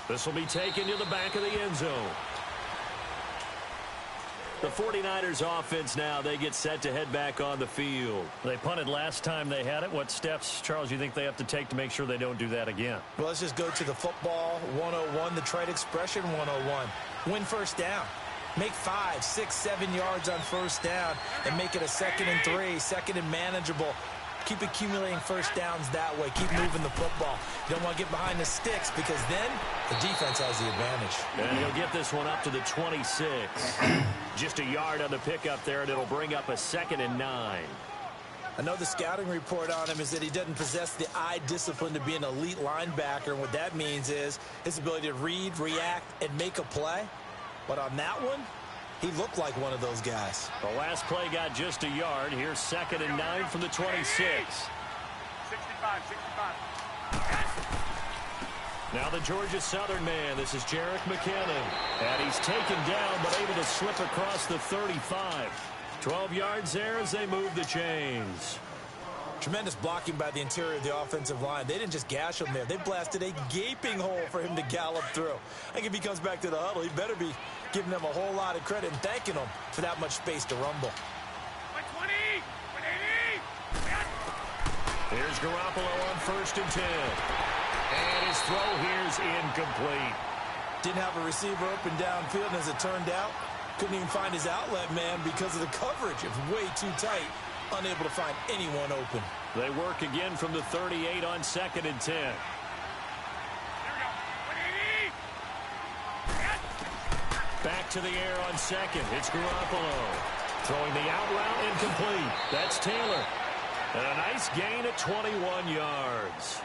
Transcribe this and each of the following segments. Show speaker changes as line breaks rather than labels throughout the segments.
This will be taken to the back of the end zone. The 49ers offense now, they get set to head back on the field.
They punted last time they had it. What steps, Charles, you think they have to take to make sure they don't do that again?
Well, let's just go to the football 101, the trade expression 101. Win first down. Make 5, 6, 7 yards on first down and make it a 2nd and 3, 2nd and manageable. Keep accumulating first downs that way. Keep moving the football. You don't want to get behind the sticks because then the defense has the advantage.
And he'll get this one up to the 26. Just a yard on the pickup there, and it'll bring up a 2nd and 9.
I know the scouting report on him is that he doesn't possess the eye discipline to be an elite linebacker. And what that means is his ability to read, react, and make a play. But on that one, he looked like one of those guys.
The last play got just a yard. Here's 2nd and 9 from the 26.
65.
Now the Georgia Southern man. This is Jerick McKinnon. And he's taken down but able to slip across the 35. 12 yards there as they move the chains.
Tremendous blocking by the interior of the offensive line. They didn't just gash him there. They blasted a gaping hole for him to gallop through. I think if he comes back to the huddle, he better be giving them a whole lot of credit and thanking them for that much space to rumble.
120, 180.
Here's Garoppolo on 1st and 10. And his throw here's incomplete.
Didn't have a receiver open downfield, and as it turned out, couldn't even find his outlet man because of the coverage. It was way too tight. Unable to find anyone open.
They work again from the 38 on 2nd and 10.
Here we go. 180.
Back to the air on 2nd. It's Garoppolo. Throwing the out route incomplete. That's Taylor. And a nice gain at 21 yards.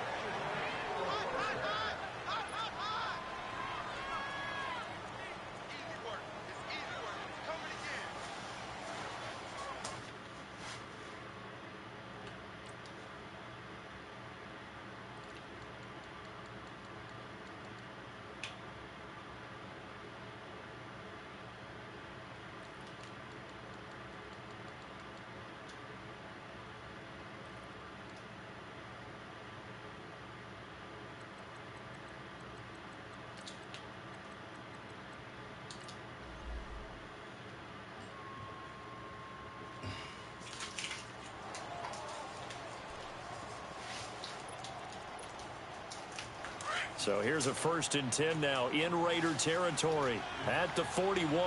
So here's a 1st and 10 now in Raider territory at the 41.
Here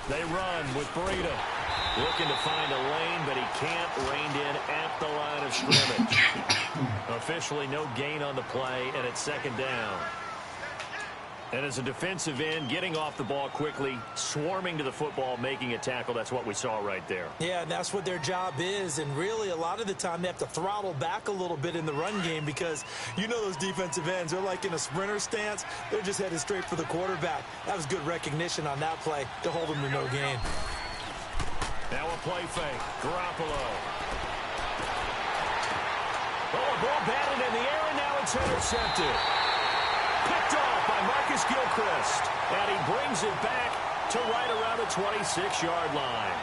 we go.
They run with Breida. Looking to find a lane, but he can't. Reined in at the line of scrimmage. Officially no gain on the play, and it's 2nd down. And as a defensive end, getting off the ball quickly, swarming to the football, making a tackle, that's what we saw right there.
Yeah, and that's what their job is. And really, a lot of the time, they have to throttle back a little bit in the run game because you know those defensive ends, they're like in a sprinter stance. They're just headed straight for the quarterback. That was good recognition on that play to hold them to no gain.
Now a play fake. Garoppolo. Oh, a ball batted in the air, and now it's intercepted. Picked off by Marcus Gilchrist. And he brings it back to right around the 26-yard line.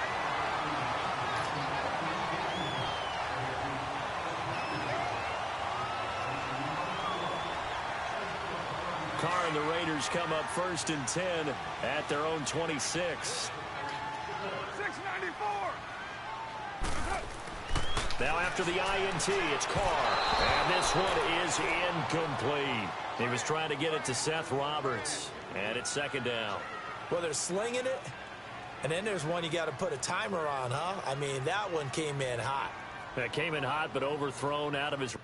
Carr and the Raiders come up 1st and 10 at their own 26.
694.
Now after the INT, it's Carr. And this one is incomplete. He was trying to get it to Seth Roberts. And it's 2nd down.
Well, they're slinging it. And then there's one you got to put a timer on, huh? I mean, that one came in hot.
That came in hot, but overthrown out of his...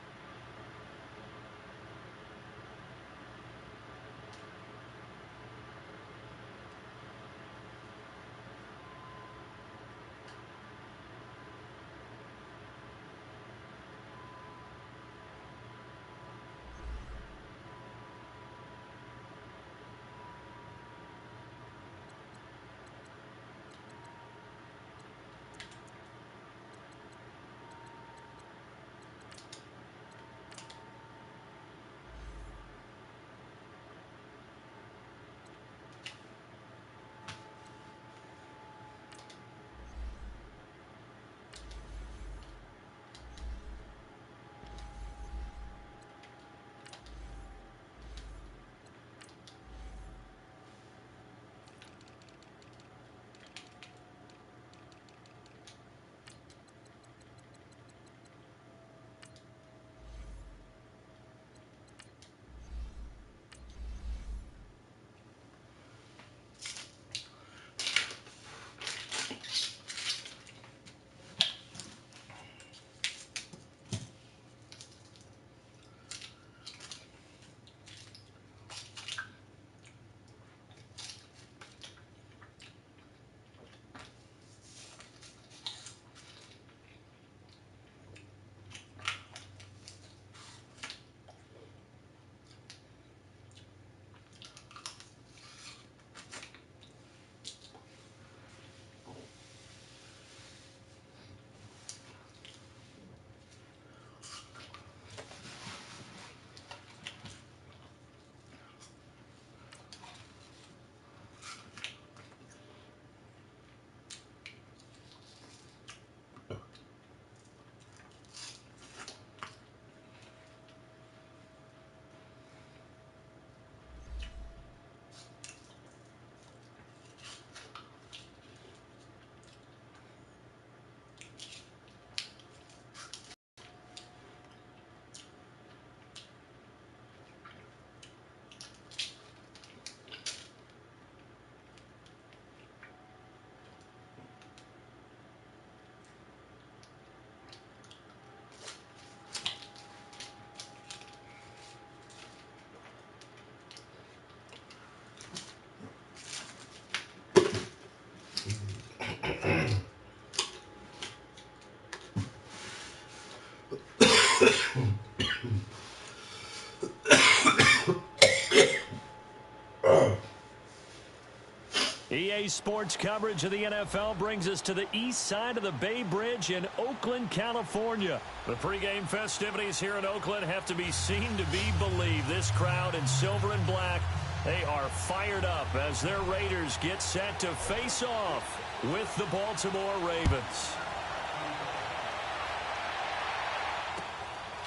Today's sports coverage of the NFL brings us to the east side of the Bay Bridge in Oakland, California. The pregame festivities here in Oakland have to be seen to be believed. This crowd in silver and black, they are fired up as their Raiders get set to face off with the Baltimore Ravens.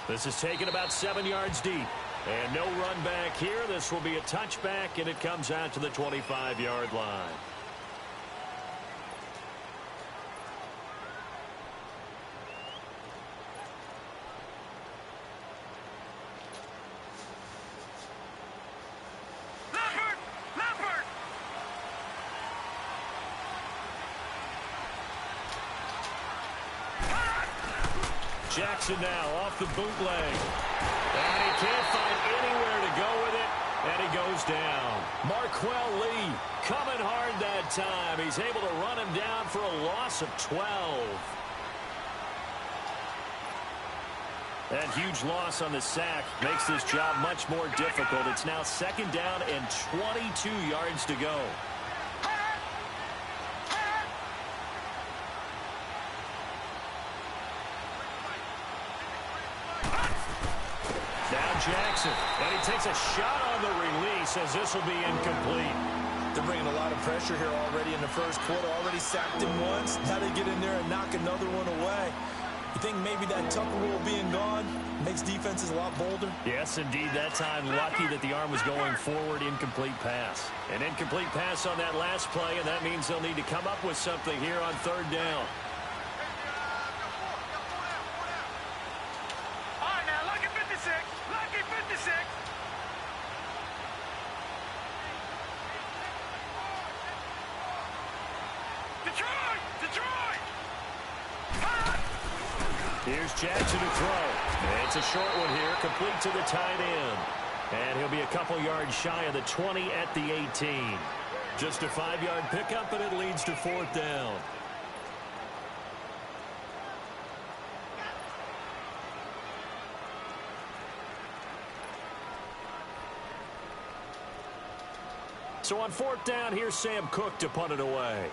This is taken about 7 yards deep. And no run back here. This will be a touchback, and it comes out to the 25-yard line. Jackson now off the bootleg. And he can't find anywhere to go with it, and he goes down. Marquell Lee coming hard that time. He's able to run him down for a loss of 12. That huge loss on the sack makes this job much more difficult. It's now 2nd down and 22 yards to go. Jackson, and he takes a shot on the release as this will be incomplete.
They're bringing a lot of pressure here already in the first quarter. Already sacked him once. Now they get in there and knock another one away. You think maybe that Tucker rule being gone makes defenses a lot bolder?
Yes, indeed. That time, lucky that the arm was going forward. Incomplete pass. An incomplete pass on that last play, and that means they'll need to come up with something here on 3rd down. Here's Jackson to throw. It's a short one here, complete to the tight end. And he'll be a couple yards shy of the 20 at the 18. Just a 5-yard pickup, and it leads to 4th down. So on 4th down, here's Sam Cook to punt it away.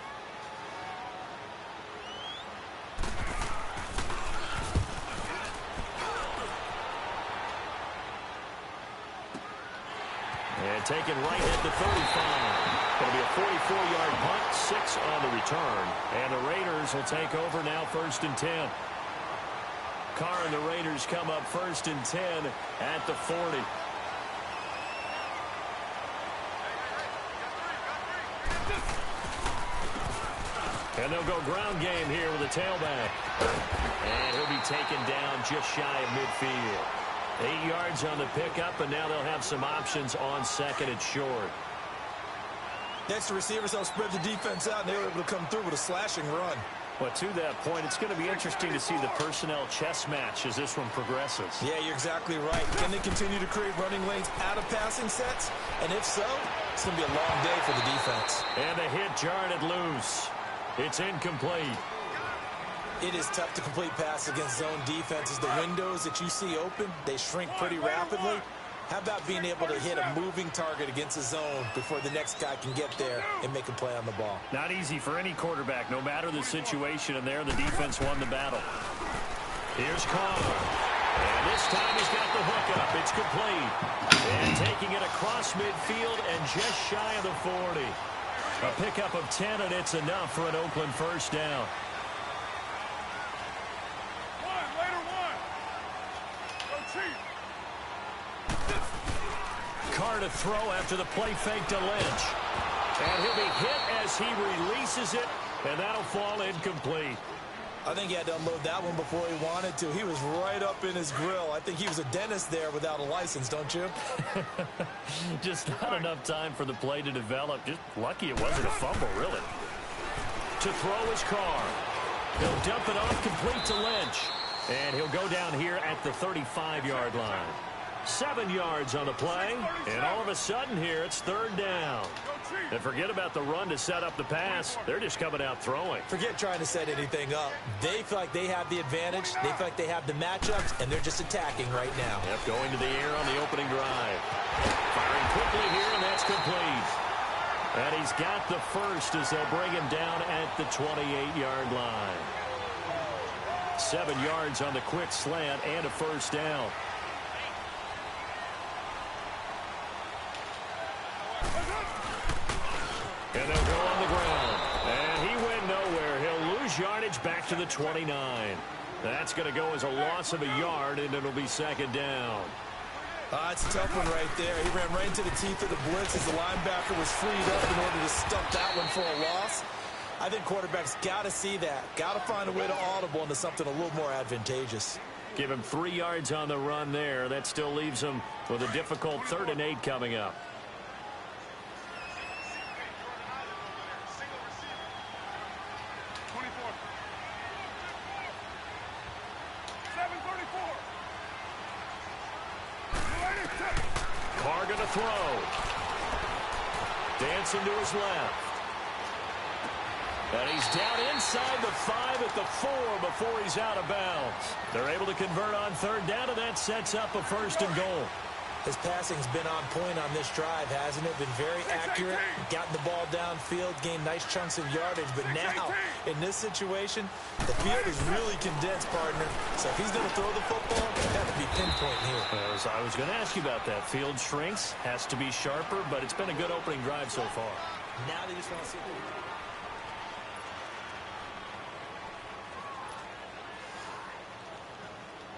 And taken right at the 35. It'll be a 44-yard punt, 6 on the return. And the Raiders will take over now 1st and 10. Carr and the Raiders come up 1st and 10 at the 40. And they'll go ground game here with a tailback. And he'll be taken down just shy of midfield. 8 yards on the pickup, and now they'll have some options on 2nd and short.
Next, the receivers help spread the defense out, and they were able to come through with a slashing run.
Well, to that point, it's going to be interesting to see the personnel chess match as this one progresses.
Yeah, you're exactly right. Can they continue to create running lanes out of passing sets? And if so, it's going to be a long day for the defense.
And a hit jarred it loose. It's incomplete.
It is tough to complete passes against zone defenses. The windows that you see open, they shrink pretty rapidly. How about being able to hit a moving target against a zone before the next guy can get there and make a play on the ball?
Not easy for any quarterback, no matter the situation, and there the defense won the battle. Here's Carr. And this time he's got the hook up. It's complete. And taking it across midfield and just shy of the 40. A pickup of 10, and it's enough for an Oakland 1st down. Carr to throw after the play fake to Lynch. And he'll be hit as he releases it, and that'll fall incomplete.
I think he had to unload that one before he wanted to. He was right up in his grill. I think he was a dentist there without a license, don't you?
Just not enough time for the play to develop. Just lucky it wasn't a fumble, really. To throw is Carr. He'll dump it off complete to Lynch. And he'll go down here at the 35-yard line. 7 yards on the play, and all of a sudden here it's 3rd down. And forget about the run to set up the pass. They're just coming out throwing.
Forget trying to set anything up. They feel like they have the advantage. They feel like they have the matchups, and they're just attacking right now.
Yep, going to the air on the opening drive. Firing quickly here, and that's complete. And he's got the first as they'll bring him down at the 28-yard line. 7 yards on the quick slant and a first down. And they'll go on the ground. And he went nowhere. He'll lose yardage back to the 29. That's going to go as a loss of a yard, and it'll be second down.
It's a tough one right there. He ran right into the teeth of the blitz as the linebacker was freed up in order to stuff that one for a loss. I think quarterbacks got to see that. Got to find a way to audible into something a little more advantageous.
Give him 3 yards on the run there. That still leaves him with a difficult 3rd and 8 coming up. Carr going to throw. Dancing to his left. And he's down inside the 5 at the 4 before he's out of bounds. They're able to convert on 3rd down, and that sets up a 1st and goal.
His passing's been on point on this drive, hasn't it? Been very accurate, gotten the ball downfield, gained nice chunks of yardage. But now, in this situation, the field is really condensed, partner. So if he's going to throw the football, it's got to be pinpoint here.
I was going to ask you about that. Field shrinks, has to be sharper, but it's been a good opening drive so far.
Now they just want to see it.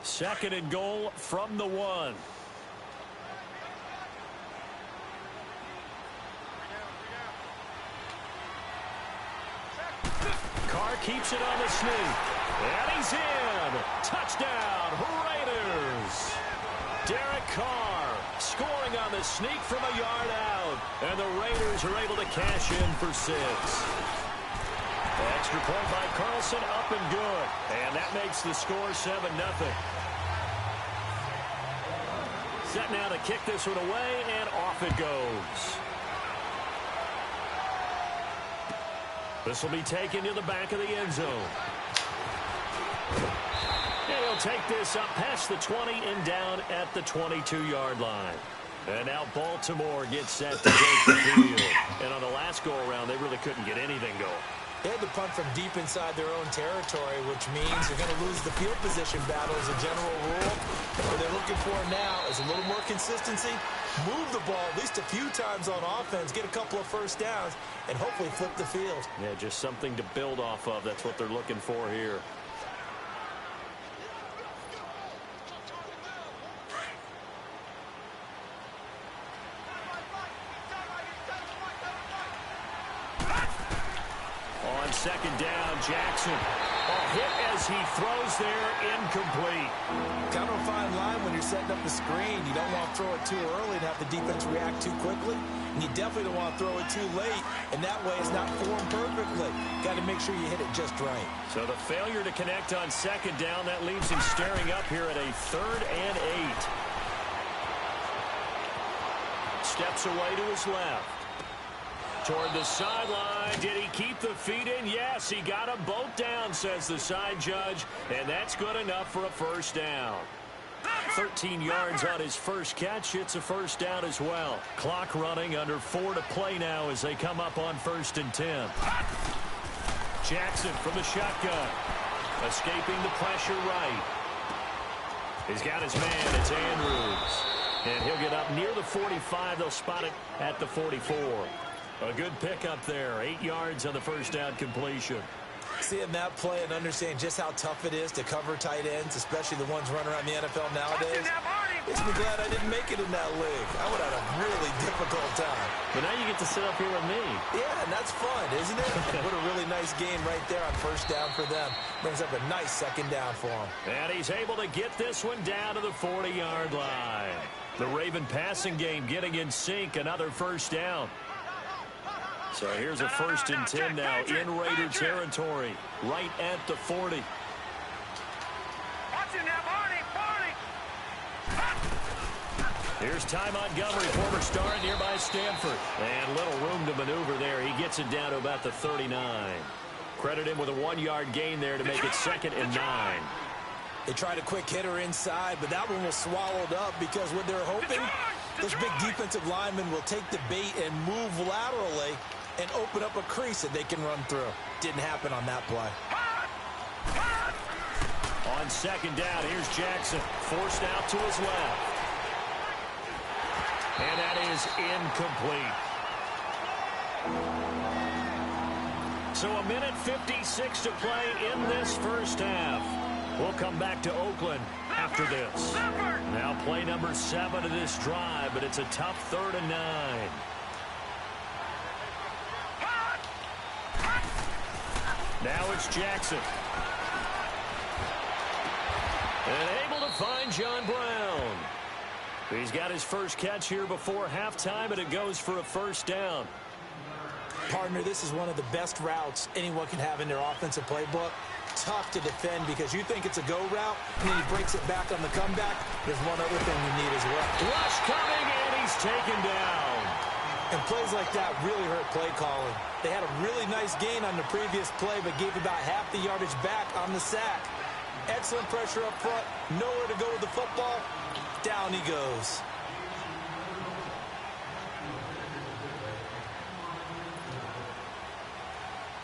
Second and goal from the 1. Carr keeps it on the sneak. And he's in. Touchdown, Raiders. Derek Carr scoring on the sneak from a yard out. And the Raiders are able to cash in for 6. Extra point by Carlson, up and good. And that makes the score 7-0. Set now to kick this one away, and off it goes. This will be taken to the back of the end zone. And he'll take this up past the 20 and down at the 22-yard line. And now Baltimore gets set to take the field. And on the last go-around, they really couldn't get anything going.
They had to punt from deep inside their own territory, which means they're going to lose the field position battle as a general rule. What they're looking for now is a little more consistency, move the ball at least a few times on offense, get a couple of first downs, and hopefully flip the field.
Yeah, just something to build off of. That's what they're looking for here. Second down, Jackson. A hit as he throws there, incomplete.
Kind of a fine line when you're setting up the screen. You don't want to throw it too early and have the defense react too quickly. And you definitely don't want to throw it too late. And that way it's not formed perfectly. Got to make sure you hit it just right.
So the failure to connect on second down, that leaves him staring up here at a 3rd and 8. Steps away to his left. Toward the sideline. Did he keep the feet in? Yes, he got them both down, says the side judge. And that's good enough for a first down. 13 yards on his first catch. It's a first down as well. Clock running, under 4 to play now as they come up on 1st and 10. Jackson from the shotgun. Escaping the pressure right. He's got his man. It's Andrews. And he'll get up near the 45. They'll spot it at the 44. A good pickup there. 8 yards on the first down completion.
Seeing that play and understanding just how tough it is to cover tight ends, especially the ones running around the NFL nowadays, makes me glad I didn't make it in that league. I would have had a really difficult time.
But now you get to sit up here with me.
Yeah, and that's fun, isn't it? What a really nice game right there on first down for them. Brings up a nice second down for them.
And he's able to get this one down to the 40-yard line. The Raven passing game getting in sync. Another first down. So here's a 1st and 10 now in Raider territory, right at the 40. Here's Ty Montgomery, former star at nearby Stanford. And little room to maneuver there. He gets it down to about the 39. Credit him with a 1-yard gain there to make it 2nd and 9.
They tried a quick hitter inside, but that one was swallowed up because what they're hoping Those big defensive linemen will take the bait and move laterally and open up a crease that they can run through. Didn't happen on that play.
On second down, here's Jackson. Forced out to his left. And that is incomplete. So a minute 56 to play in this first half. We'll come back to Oakland after this. Now play number 7 of this drive, but it's a tough 3rd and 9. Now it's Jackson. And able to find John Brown. He's got his first catch here before halftime, and it goes for a first down.
Partner, this is one of the best routes anyone can have in their offensive playbook. Tough to defend because you think it's a go route, and then he breaks it back on the comeback. There's one other thing you need as well.
Rush coming, and he's taken down.
And plays like that really hurt play calling. They had a really nice gain on the previous play, but gave about half the yardage back on the sack. Excellent pressure up front. Nowhere to go with the football. Down he goes.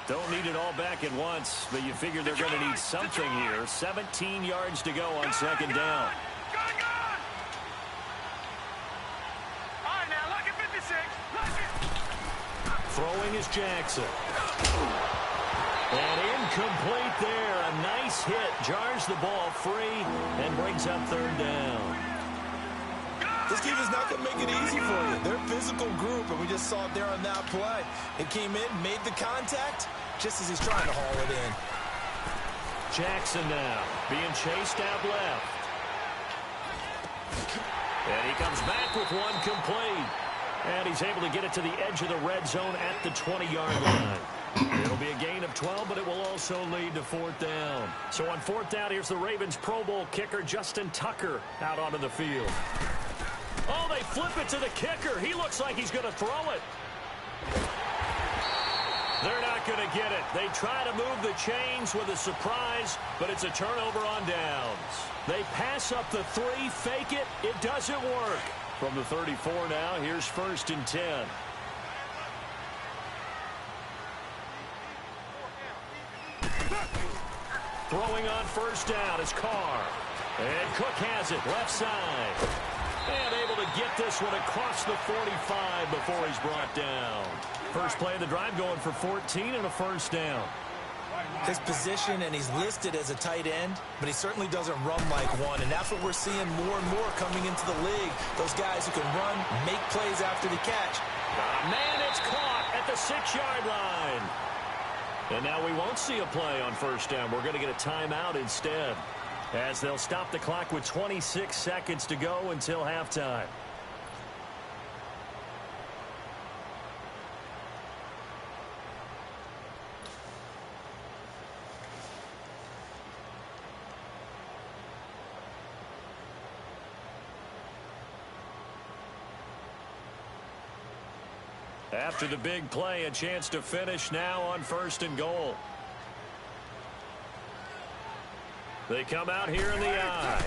Don't need it all back at once, but you figure they're going to need something here. 17 yards to go on second down.
All right, now, look at 56.
Throwing is Jackson. And incomplete there. A nice hit. Jars the ball free and brings up 3rd down.
This team is not going to make it easy for you. They're a physical group, and we just saw it there on that play. It came in, made the contact, just as he's trying to haul it in.
Jackson now being chased out left. And he comes back with one complete. And he's able to get it to the edge of the red zone at the 20-yard line. It'll be a gain of 12, but it will also lead to 4th down. So on 4th down, here's the Ravens Pro Bowl kicker Justin Tucker out onto the field. Oh, they flip it to the kicker. He looks like he's going to throw it. They're not going to get it. They try to move the chains with a surprise, but it's a turnover on downs. They pass up the 3, fake it. It doesn't work. From the 34 now, here's 1st and 10. Throwing on 1st down is Carr. And Cook has it, left side. And able to get this one across the 45 before he's brought down. First play of the drive going for 14 and a 1st down.
His position, and he's listed as a tight end, but he certainly doesn't run like one, and that's what we're seeing more and more coming into the league. Those guys who can run, make plays after the catch.
Man, it's caught at the 6-yard line. And now we won't see a play on 1st down. We're going to get a timeout instead, as they'll stop the clock with 26 seconds to go until halftime. After the big play, a chance to finish now on 1st and goal. They come out here in the I.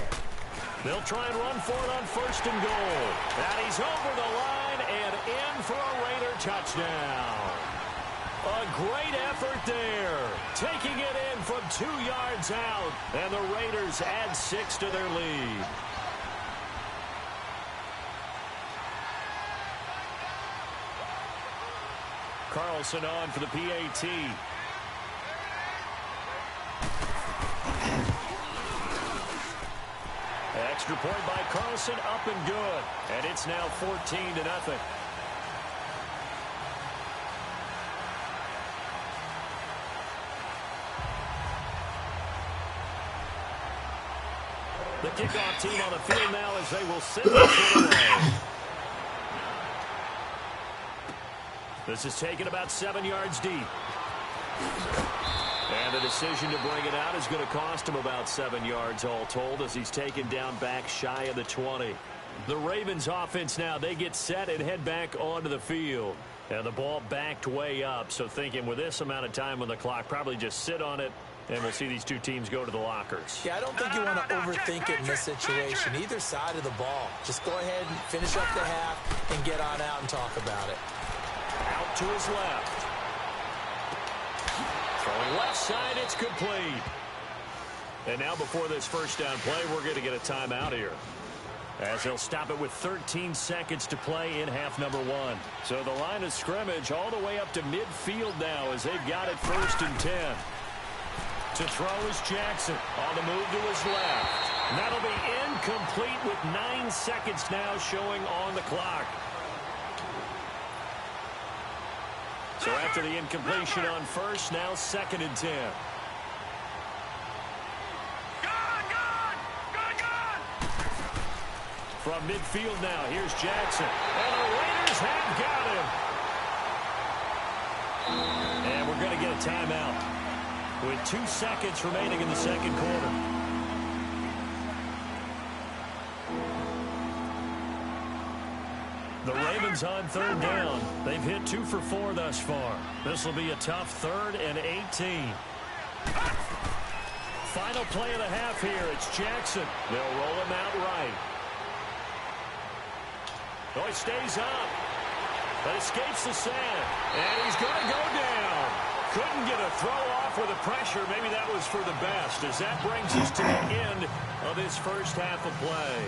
They'll try and run for it on 1st and goal. And he's over the line and in for a Raider touchdown. A great effort there. Taking it in from 2 yards out. And the Raiders add 6 to their lead. Carlson on for the PAT. Extra point by Carlson, up and good. And it's now 14-0. The kickoff team on the field now as they will send this away. This is taken about 7 yards deep. And the decision to bring it out is going to cost him about 7 yards all told, as he's taken down back shy of the 20. The Ravens offense now, they get set and head back onto the field. And the ball backed way up, so thinking with this amount of time on the clock, probably just sit on it And we'll see these two teams go to the lockers.
Yeah, I don't think you want to overthink it in this situation. Either side of the ball. Just go ahead and finish up the half and get on out and talk about it.
Out to his left. Throwing left side, it's complete. And now before this first down play, we're going to get a timeout here, as he'll stop it with 13 seconds to play in half number 1. So the line of scrimmage all the way up to midfield now as they've got it 1st and 10. To throw is Jackson on the move to his left. And that'll be incomplete with 9 seconds now showing on the clock. So after the incompletion on first, now 2nd and 10. From midfield now, here's Jackson. And the Raiders have got him. And we're going to get a timeout with 2 seconds remaining in the second quarter. The Ravens on 3rd down. They've hit 2 for 4 thus far. This will be a tough 3rd and 18. Final play of the half here. It's Jackson. They'll roll him out right. Oh, he stays up, but escapes the sand, and he's going to go down. Couldn't get a throw off with the pressure. Maybe that was for the best, as that brings us to the end of this first half of play.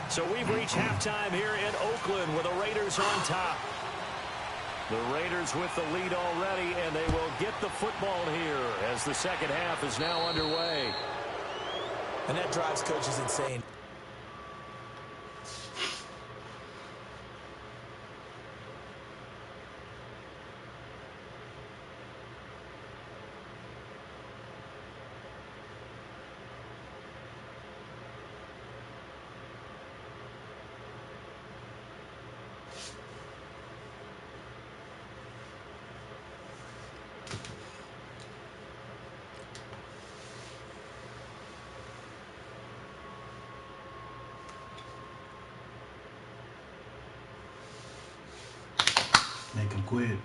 So we've reached halftime here in Oakland with the Raiders on top. The Raiders with the lead already, and they will get the football here as the second half is now underway.
And that drives coaches insane.
Make him quit.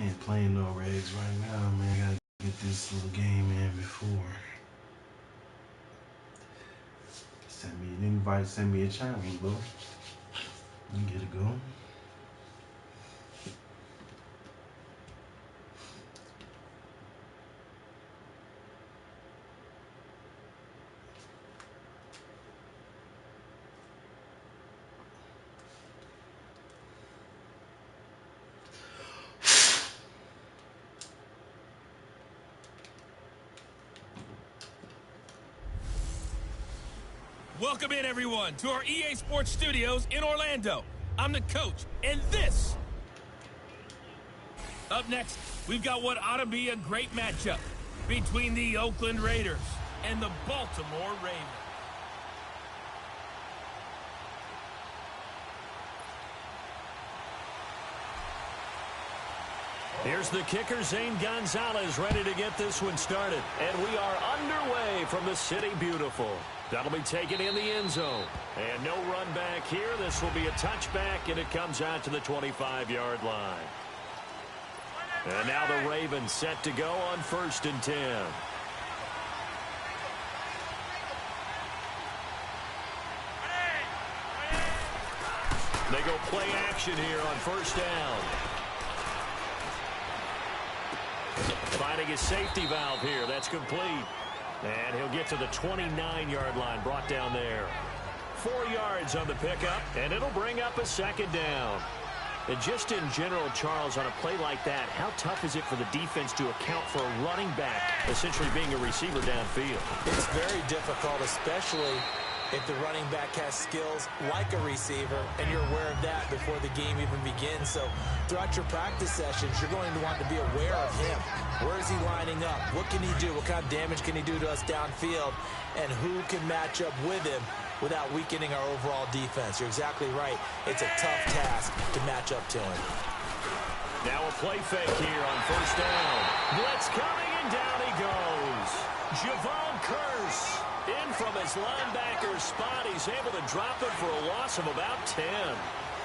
Ain't playing no REGS right now, man. I gotta get this little game in before. Send me an invite, send me a challenge, bro. You get it going.
Welcome in, everyone, to our EA Sports Studios in Orlando. I'm the coach, and this. Up next, we've got what ought to be a great matchup between the Oakland Raiders and the Baltimore Ravens.
Here's the kicker, Zane Gonzalez, ready to get this one started. And we are underway from the City Beautiful. That'll be taken in the end zone. And no run back here. This will be a touchback, and it comes out to the 25-yard line. And now the Ravens set to go on 1st and 10. They go play action here on 1st down. Finding his safety valve here. That's complete. And he'll get to the 29-yard line, brought down there. 4 yards on the pickup, and it'll bring up a 2nd down. And just in general, Charles, on a play like that, how tough is it for the defense to account for a running back essentially being a receiver downfield?
It's very difficult, especially if the running back has skills like a receiver, and you're aware of that before the game even begins. So throughout your practice sessions, you're going to want to be aware of him. Where is he lining up? What can he do? What kind of damage can he do to us downfield? And who can match up with him without weakening our overall defense? You're exactly right. It's a tough task to match up to him.
Now a play fake here on 1st down. Blitz coming, and down he goes. Javon Curse in from his linebacker spot. He's able to drop it for a loss of about 10.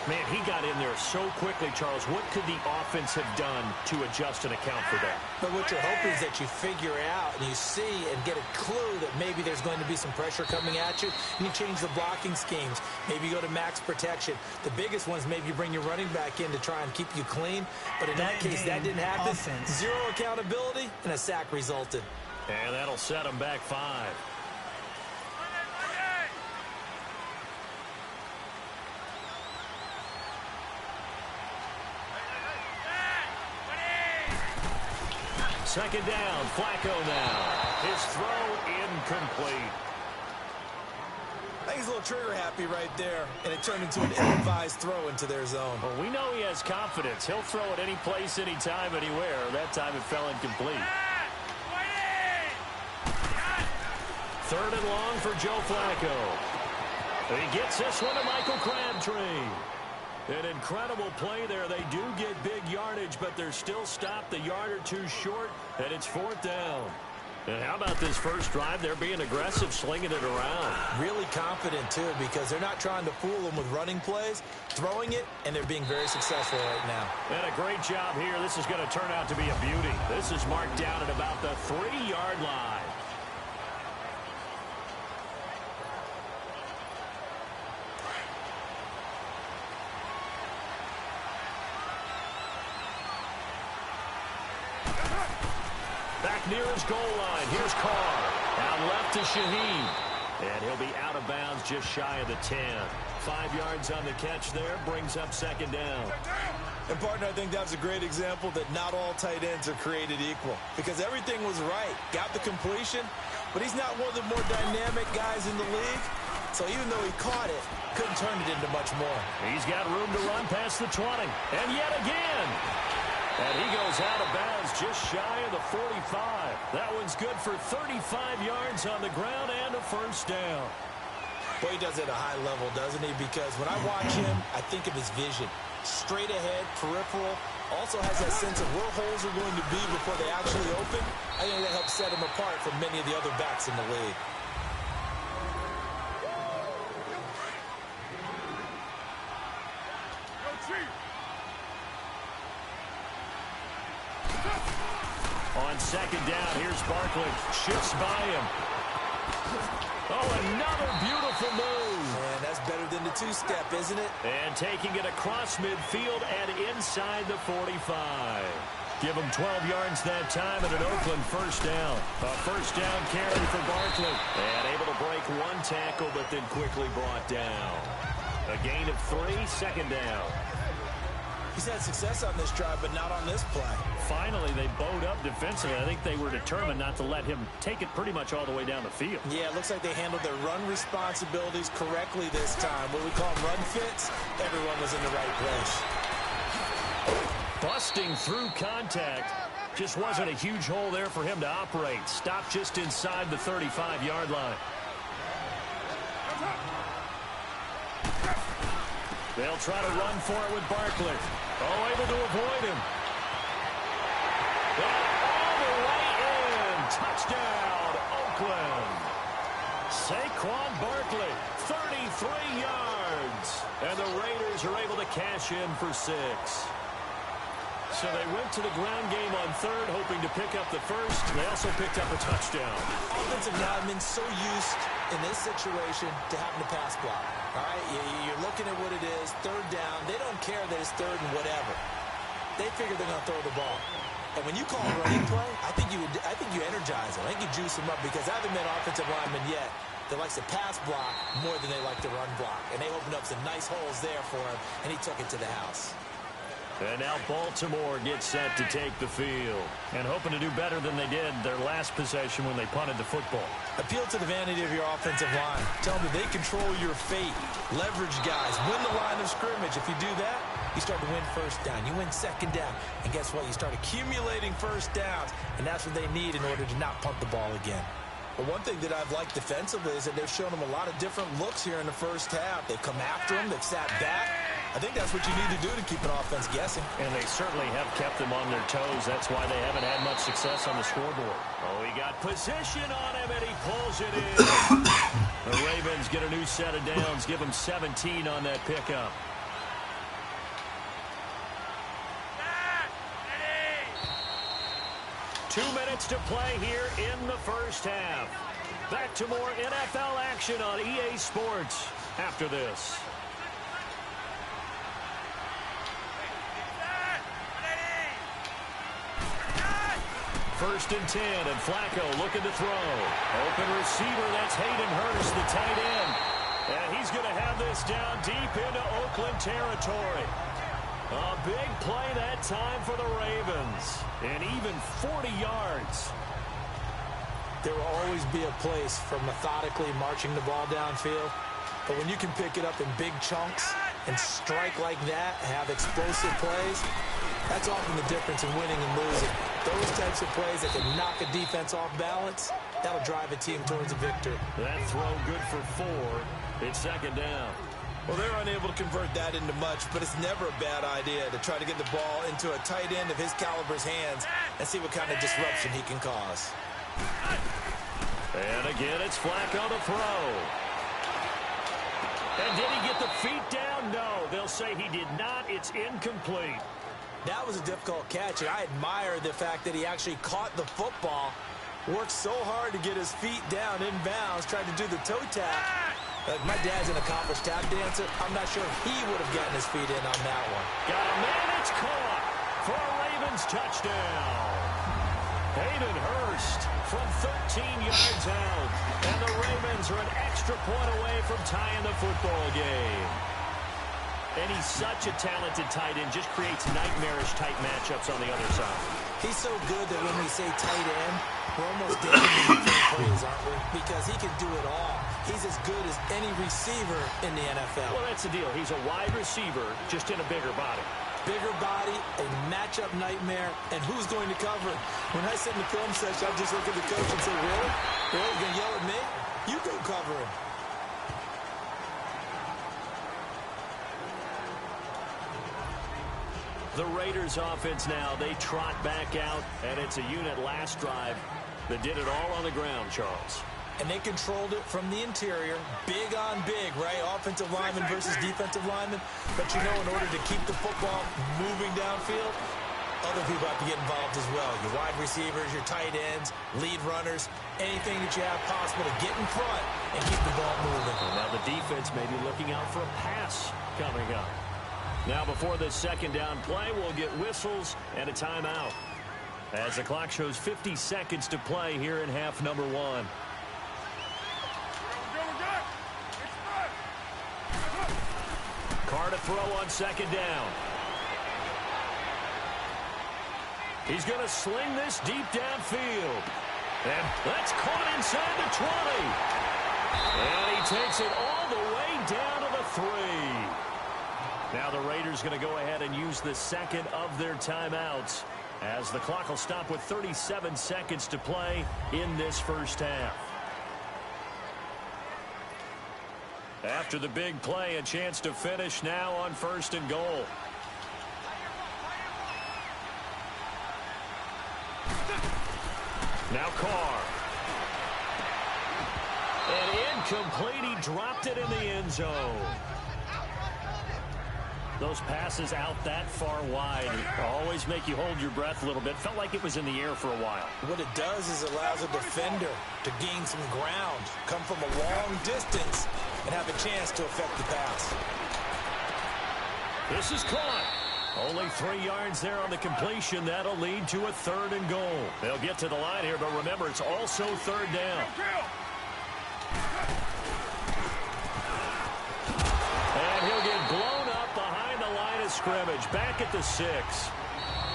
Man, he got in there so quickly, Charles. What could the offense have done to adjust and account for that?
But what you're hoping is that you figure out and you see and get a clue that maybe there's going to be some pressure coming at you, and you change the blocking schemes. Maybe you go to max protection. The biggest one is maybe you bring your running back in to try and keep you clean. But in that case, that didn't happen. Zero accountability, and a sack resulted.
And that'll set him back 5. Second down, Flacco now. His throw incomplete.
I think he's a little trigger happy right there, and it turned into an ill-advised throw into their zone.
Well, we know he has confidence. He'll throw it any place, anytime, anywhere. That time it fell incomplete. 3rd and long for Joe Flacco. He gets this one to Michael Crabtree. An incredible play there. They do get big yardage, but they're still stopped a yard or two short, and it's 4th down. And how about this first drive? They're being aggressive, slinging it around.
Really confident, too, because they're not trying to fool them with running plays, throwing it, and they're being very successful right now.
And a great job here. This is going to turn out to be a beauty. This is marked down at about the 3-yard line. Back near his goal line. Here's Carr. Out left to Shaheed. And he'll be out of bounds just shy of the 10. 5 yards on the catch there. Brings up 2nd down.
And, partner, I think that's a great example that not all tight ends are created equal. Because everything was right. Got the completion. But he's not one of the more dynamic guys in the league. So even though he caught it, couldn't turn it into much more.
He's got room to run past the 20. And yet again. And he goes out of bounds just shy of the 45. That one's good for 35 yards on the ground and a 1st down.
Boy, he does it at a high level, doesn't he? Because when I watch him, I think of his vision. Straight ahead, peripheral. Also has that sense of where holes are going to be before they actually open. I think that helps set him apart from many of the other backs in the league.
On second down, here's Barkley. Shifts by him. Oh, another beautiful move.
And that's better than the two-step, isn't it?
And taking it across midfield and inside the 45. Give him 12 yards that time and an Oakland first down. A first down carry for Barkley. And able to break one tackle, but then quickly brought down. A gain of 3, second down.
He's had success on this drive, but not on this play.
Finally, they bowed up defensively. I think they were determined not to let him take it pretty much all the way down the field.
Yeah, it looks like they handled their run responsibilities correctly this time. What we call run fits, everyone was in the right place.
Busting through contact. Just wasn't a huge hole there for him to operate. Stopped just inside the 35-yard line. They'll try to run for it with Barkley. Oh, able to avoid him. And all the way in. Touchdown, Oakland. Saquon Barkley, 33 yards. And the Raiders are able to cash in for 6. So they went to the ground game on third, hoping to pick up the first. They also picked up a touchdown.
Offensive linemen so used in this situation to having to pass block. All right, you're looking at what it is, third down. They don't care that it's third and whatever. They figure they're going to throw the ball. And when you call a running play, I think you energize them. I think you juice them up because I haven't met offensive linemen yet that likes to pass block more than they like to run block. And they opened up some nice holes there for him, and he took it to the house.
And now Baltimore gets set to take the field. And hoping to do better than they did their last possession when they punted the football.
Appeal to the vanity of your offensive line. Tell them that they control your fate. Leverage guys. Win the line of scrimmage. If you do that, you start to win first down. You win second down. And guess what? You start accumulating first downs. And that's what they need in order to not punt the ball again. But one thing that I've liked defensively is that they've shown them a lot of different looks here in the first half. They've come after them. They've sat back. I think that's what you need to do to keep an offense guessing.
And they certainly have kept them on their toes. That's why they haven't had much success on the scoreboard. Oh, he got position on him, and he pulls it in. The Ravens get a new set of downs. Give them 17 on that pickup. Two minutes to play here in the first half. Back to more NFL action on EA Sports after this. First and 10, and Flacco looking to throw. Open receiver, that's Hayden Hurst, the tight end. And he's going to have this down deep into Oakland territory. A big play that time for the Ravens. And even 40 yards.
There will always be a place for methodically marching the ball downfield. But when you can pick it up in big chunks and strike like that, have explosive plays, that's often the difference in winning and losing. Those types of plays that can knock a defense off balance, that'll drive a team towards a victory.
That throw good for 4. It's second down.
Well, they're unable to convert that into much, but it's never a bad idea to try to get the ball into a tight end of his caliber's hands and see what kind of disruption he can cause.
And again, it's Flacco to throw. And did he get the feet down? No, they'll say he did not. It's incomplete.
That was a difficult catch, and I admire the fact that he actually caught the football, worked so hard to get his feet down inbounds, tried to do the toe tap. My dad's an accomplished tap dancer. I'm not sure if he would have gotten his feet in on that one.
Got a man, it's caught for a Ravens touchdown. Hayden Hurst from 13 yards out. And the Ravens are an extra point away from tying the football game. And he's such a talented tight end, just creates nightmarish tight matchups on the other side.
He's so good that when we say tight end, we're almost dating him in praise, aren't we? Because he can do it all. He's as good as any receiver in the NFL.
Well, that's the deal. He's a wide receiver, just in a bigger body.
Bigger body, a matchup nightmare, and who's going to cover him? When I sit in the film session, I just look at the coach and say, really? Really? You going to yell at me? You go cover him.
The Raiders offense now, they trot back out, and it's a unit last drive that did it all on the ground, Charles.
And they controlled it from the interior, big on big, right? Offensive lineman versus defensive lineman. But you know, in order to keep the football moving downfield, other people have to get involved as well. Your wide receivers, your tight ends, lead runners, anything that you have possible to get in front and keep the ball moving.
And now the defense may be looking out for a pass coming up. Now before this second down play, we'll get whistles and a timeout, as the clock shows 50 seconds to play here in half number 1. Carr to throw on second down. He's going to sling this deep downfield. And that's caught inside the 20. And he takes it all the way down to the 3. Now the Raiders going to go ahead and use the second of their timeouts, as the clock will stop with 37 seconds to play in this first half. After the big play, a chance to finish now on 1st and goal. Now Carr. And incomplete. He dropped it in the end zone. Those passes out that far wide always make you hold your breath a little bit. Felt like it was in the air for a while.
What it does is allows a defender to gain some ground, come from a long distance, and have a chance to affect the pass.
This is caught. Only 3 yards there on the completion. That'll lead to a 3rd and goal. They'll get to the line here, but remember, it's also 3rd down. And he'll get blown up behind the line of scrimmage, back at the 6.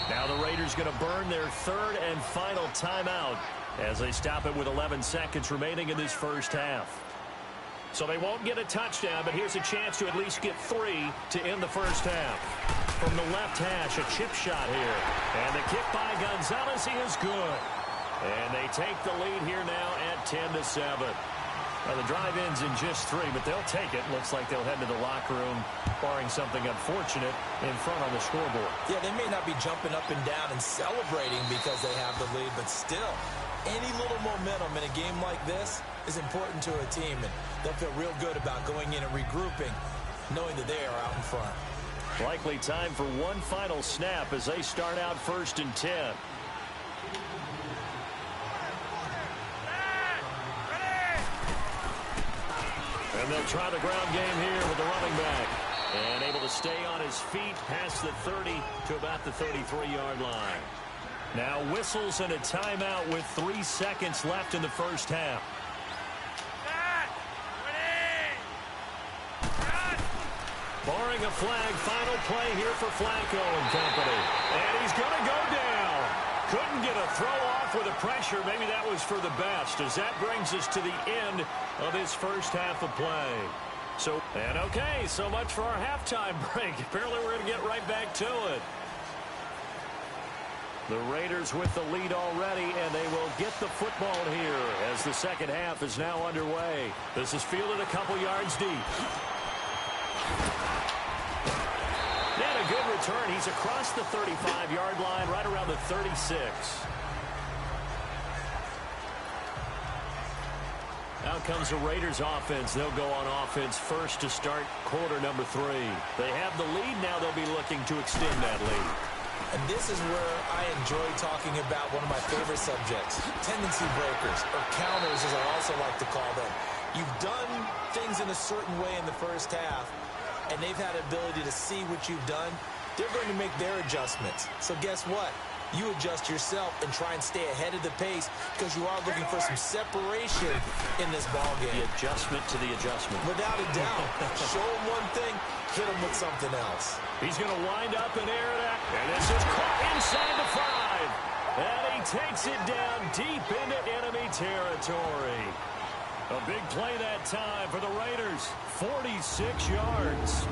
Now the Raiders going to burn their 3rd and final timeout as they stop it with 11 seconds remaining in this first half. So they won't get a touchdown, but here's a chance to at least get 3 to end the first half. From the left hash, a chip shot here. And the kick by Gonzalez, he is good. And they take the lead here now at 10-7. Well, the drive ends in just 3, but they'll take it. Looks like they'll head to the locker room, barring something unfortunate in front on the scoreboard.
Yeah, they may not be jumping up and down and celebrating because they have the lead, but still, any little momentum in a game like this is important to a team, and they'll feel real good about going in and regrouping, knowing that they are out in front.
Likely time for one final snap as they start out 1st and 10. And they'll try the ground game here with the running back. And able to stay on his feet past the 30 to about the 33-yard line. Now whistles and a timeout with 3 seconds left in the first half. Barring a flag, final play here for Flacco and company. And he's going to go down. Couldn't get a throw off with the pressure. Maybe that was for the best, as that brings us to the end of his first half of play. Okay, so much for our halftime break. Apparently we're going to get right back to it. The Raiders with the lead already, and they will get the football here as the second half is now underway. This is fielded a couple yards deep. And a good return. He's across the 35-yard line, right around the 36. Out comes the Raiders offense. They'll go on offense first to start quarter number 3. They have the lead. Now they'll be looking to extend that lead.
And this is where I enjoy talking about one of my favorite subjects, tendency breakers, or counters as I also like to call them. You've done things in a certain way in the first half, and they've had the ability to see what you've done. They're going to make their adjustments. So guess what? You adjust yourself and try and stay ahead of the pace because you are looking for some separation in this ballgame.
The adjustment to the adjustment.
Without a doubt. Show them one thing, hit them with something else.
He's going to wind up and air it out. And this is caught inside the 5. And he takes it down deep into enemy territory. A big play that time for the Raiders. 46 yards.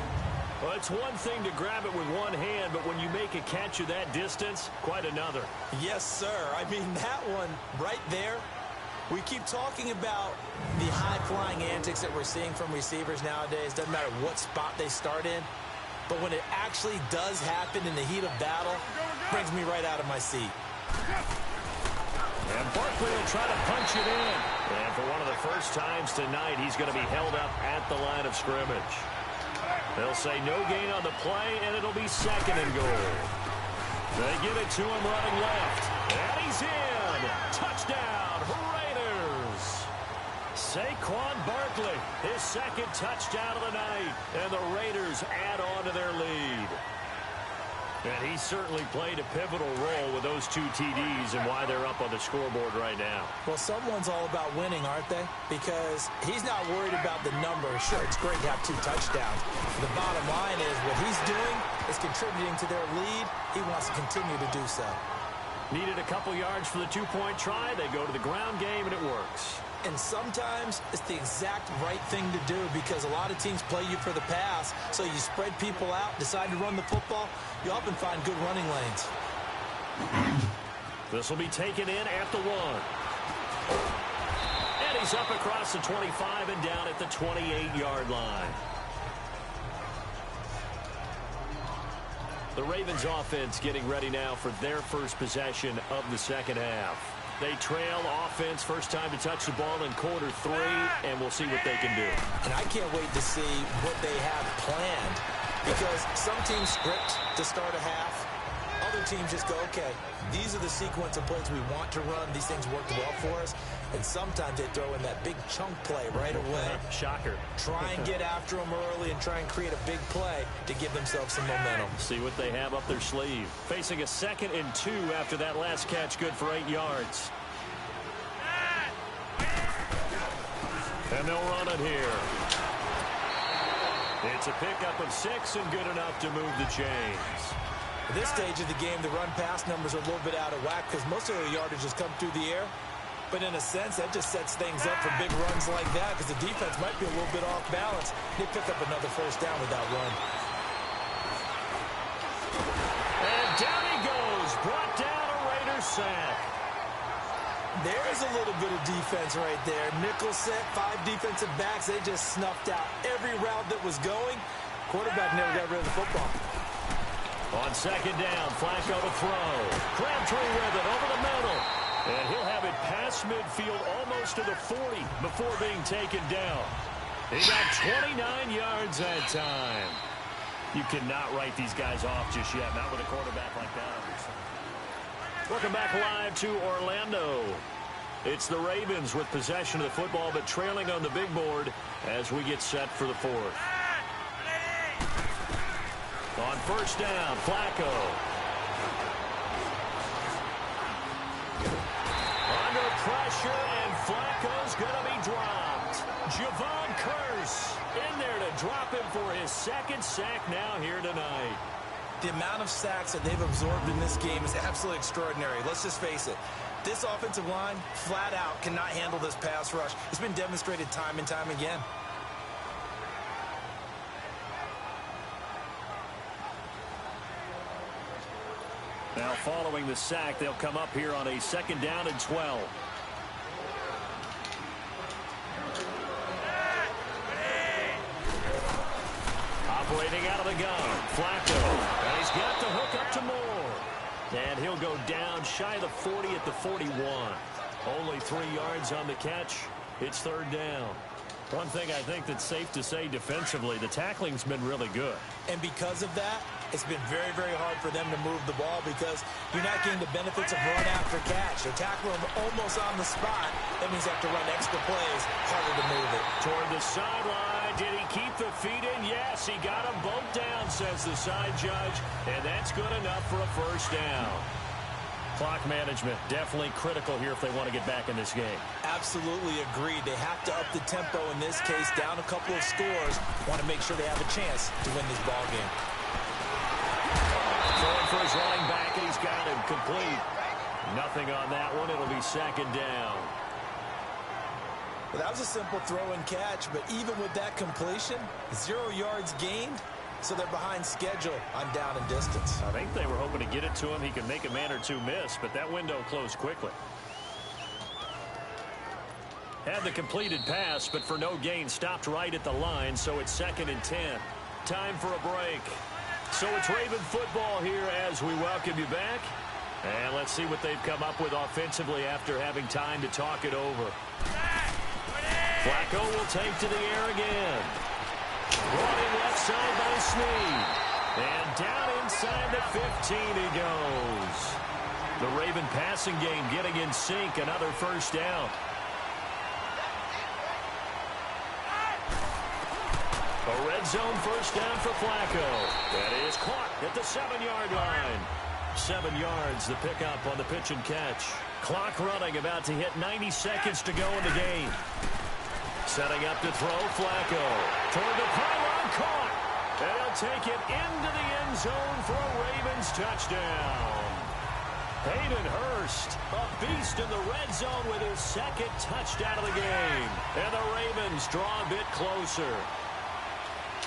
Well, it's one thing to grab it with one hand, but when you make a catch of that distance, quite another.
Yes, sir. I mean, that one right there, we keep talking about the high-flying antics that we're seeing from receivers nowadays. Doesn't matter what spot they start in. But when it actually does happen in the heat of battle, brings me right out of my seat.
And Barkley will try to punch it in. And for one of the first times tonight, he's going to be held up at the line of scrimmage. They'll say no gain on the play, and it'll be 2nd and goal. They give it to him running left. And he's in. Touchdown, Raiders. Saquon Barkley, his second touchdown of the night. And the Raiders add on to their lead. And he certainly played a pivotal role with those 2 TDs and why they're up on the scoreboard right now.
Well, someone's all about winning, aren't they? Because he's not worried about the number. Sure, it's great to have 2 touchdowns. The bottom line is what he's doing is contributing to their lead. He wants to continue to do so.
Needed a couple yards for the 2-point try. They go to the ground game, and it works.
And sometimes it's the exact right thing to do because a lot of teams play you for the pass. So you spread people out, decide to run the football. You often find good running lanes.
This will be taken in at the 1. And he's up across the 25 and down at the 28-yard line. The Ravens offense getting ready now for their first possession of the second half. They trail offense, first time to touch the ball in quarter 3, and we'll see what they can do.
And I can't wait to see what they have planned because some teams script to start a half. Other teams just go, okay, these are the sequence of plays we want to run. These things worked well for us. And sometimes they throw in that big chunk play right away.
Shocker.
Try and get after them early and try and create a big play to give themselves some momentum.
See what they have up their sleeve. Facing a 2nd and 2 after that last catch, good for 8 yards. And they'll run it here. It's a pickup of 6 and good enough to move the chains.
At this stage of the game, the run-pass numbers are a little bit out of whack because most of the yardage has come through the air. But in a sense, that just sets things up for big runs like that because the defense might be a little bit off balance. They pick up another first down with that run.
And down he goes. Brought down a Raiders sack.
There's a little bit of defense right there. Nickel set, 5 defensive backs. They just snuffed out every route that was going. Quarterback never got rid of the football.
On second down, Flacco to throw. Crabtree with it over the middle. And he'll have it past midfield almost to the 40 before being taken down. He got 29 yards that time. You cannot write these guys off just yet, not with a quarterback like that. Welcome back live to Orlando. It's the Ravens with possession of the football, but trailing on the big board as we get set for the 4th. On first down, Flacco. Under pressure, and Flacco's going to be dropped. Javon Curse in there to drop him for his 2nd sack now here tonight.
The amount of sacks that they've absorbed in this game is absolutely extraordinary. Let's just face it. This offensive line, flat out, cannot handle this pass rush. It's been demonstrated time and time again.
Now following the sack, they'll come up here on a 2nd down and 12. Operating out of the gun, Flacco. And he's got the hook up to Moore. And he'll go down shy of the 40 at the 41. Only 3 yards on the catch. It's 3rd down. One thing I think that's safe to say defensively, the tackling's been really good.
And because of that, it's been very, very hard for them to move the ball because you're not getting the benefits of run after catch. They're tackling them almost on the spot. That means they have to run extra plays, harder to move it.
Toward the sideline, did he keep the feet in? Yes, he got them both down, says the side judge, and that's good enough for a first down. Clock management, definitely critical here if they want to get back in this game.
Absolutely agreed. They have to up the tempo in this case, down a couple of scores. Want to make sure they have a chance to win this ball game.
Throwing for his running back, and he's got him complete. Nothing on that one. It'll be 2nd down.
Well, that was a simple throw and catch, but even with that completion, 0 yards gained. So they're behind schedule on down and distance.
I think they were hoping to get it to him. He could make a man or two miss, but that window closed quickly. Had the completed pass, but for no gain, stopped right at the line, so it's 2nd and 10. Time for a break. So it's Raven football here as we welcome you back. And let's see what they've come up with offensively after having time to talk it over. Flacco will take to the air again. Brought in left side by Snead. And down inside the 15 he goes. The Raven passing game getting in sync. Another first down. A red zone first down for Flacco. That is caught at the 7-yard line. 7 yards, the pickup on the pitch and catch. Clock running, about to hit 90 seconds to go in the game. Setting up to throw, Flacco. Toward the pylon, caught. And he'll take it into the end zone for a Ravens touchdown. Hayden Hurst, a beast in the red zone with his second touchdown of the game. And the Ravens draw a bit closer.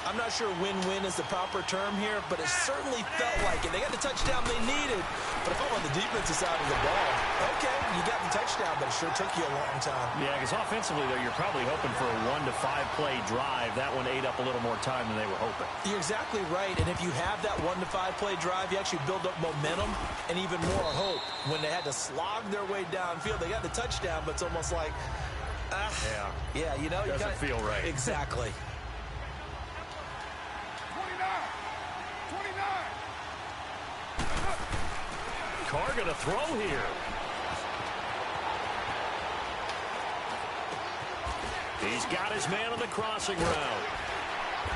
I'm not sure win-win is the proper term here, but it certainly felt like it. They got the touchdown they needed. But if I'm on the defensive side of the ball, okay, you got the touchdown, but it sure took you a long time.
Yeah, because offensively, though, you're probably hoping for a 1 to 5 play drive. That one ate up a little more time than they were hoping.
You're exactly right. And if you have that 1 to 5 play drive, you actually build up momentum and even more hope. When they had to slog their way downfield, they got the touchdown, but it's almost like, yeah, you know,
doesn't feel right.
Exactly.
29.
Carr going to throw here. He's got his man on the crossing route.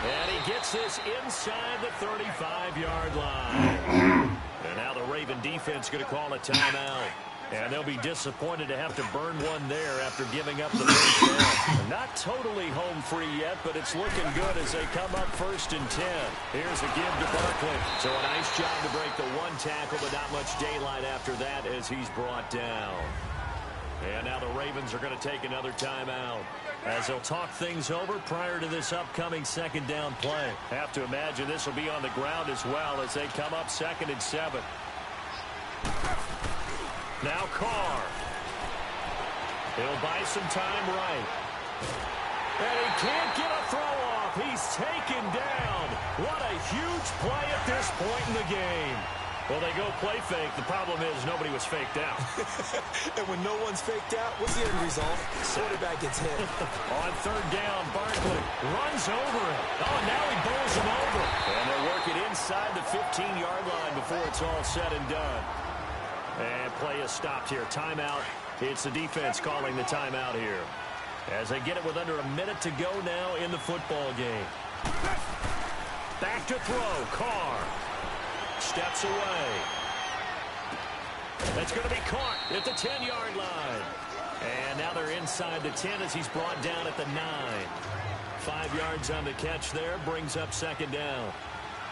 And he gets this inside the 35-yard line. And now the Raven defense going to call a timeout. And they'll be disappointed to have to burn one there after giving up the first down. Not totally home free yet, but it's looking good as they come up 1st and 10. Here's a give to Barkley. So a nice job to break the one tackle, but not much daylight after that as he's brought down. And now the Ravens are going to take another timeout as they'll talk things over prior to this upcoming second down play. Have to imagine this will be on the ground as well as they come up 2nd and 7. Now Carr. He'll buy some time right. And he can't get a throw off. He's taken down. What a huge play at this point in the game. Well, they go play fake. The problem is nobody was faked out.
And when no one's faked out, what's the end result? Quarterback gets hit.
On 3rd down, Barkley runs over him. Oh, now he bowls him over. And they'll work it inside the 15-yard line before it's all said and done. And play is stopped here. Timeout. It's the defense calling the timeout here. As they get it with under a minute to go now in the football game. Back to throw. Carr. Steps away. That's going to be caught at the 10-yard line. And now they're inside the 10 as he's brought down at the 9. 5 yards on the catch there. Brings up 2nd down.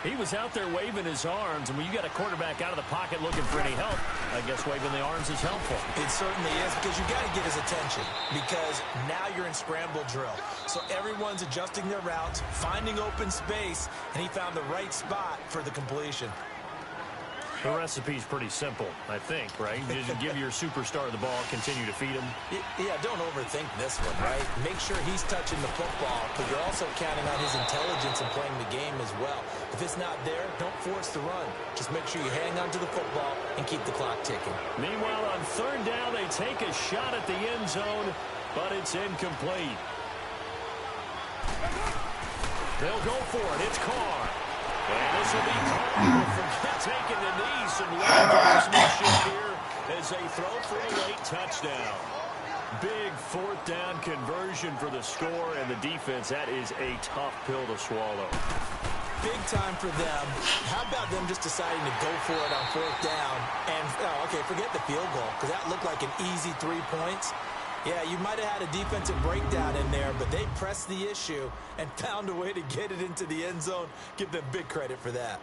He was out there waving his arms, and when you got a quarterback out of the pocket looking for any help, I guess waving the arms is helpful.
It certainly is, because you got to get his attention, because now you're in scramble drill. So everyone's adjusting their routes, finding open space, and he found the right spot for the completion.
The recipe's pretty simple, I think, right? You just give your superstar the ball, continue to feed him.
Yeah, don't overthink this one, right? Make sure he's touching the football, but you're also counting on his intelligence in playing the game as well. If it's not there, don't force the run. Just make sure you hang on to the football and keep the clock ticking.
Meanwhile, on 3rd down, they take a shot at the end zone, but it's incomplete. They'll go for it. It's Carr. And this will be Carr for taking the knee. Some marksmanship here as they throw for a late touchdown. Big 4th down conversion for the score, and the defense, that is a tough pill to swallow.
Big time for them. How about them just deciding to go for it on 4th down? And, okay, forget the field goal, because that looked like an easy 3 points. Yeah, you might have had a defensive breakdown in there, but they pressed the issue and found a way to get it into the end zone. Give them big credit for that.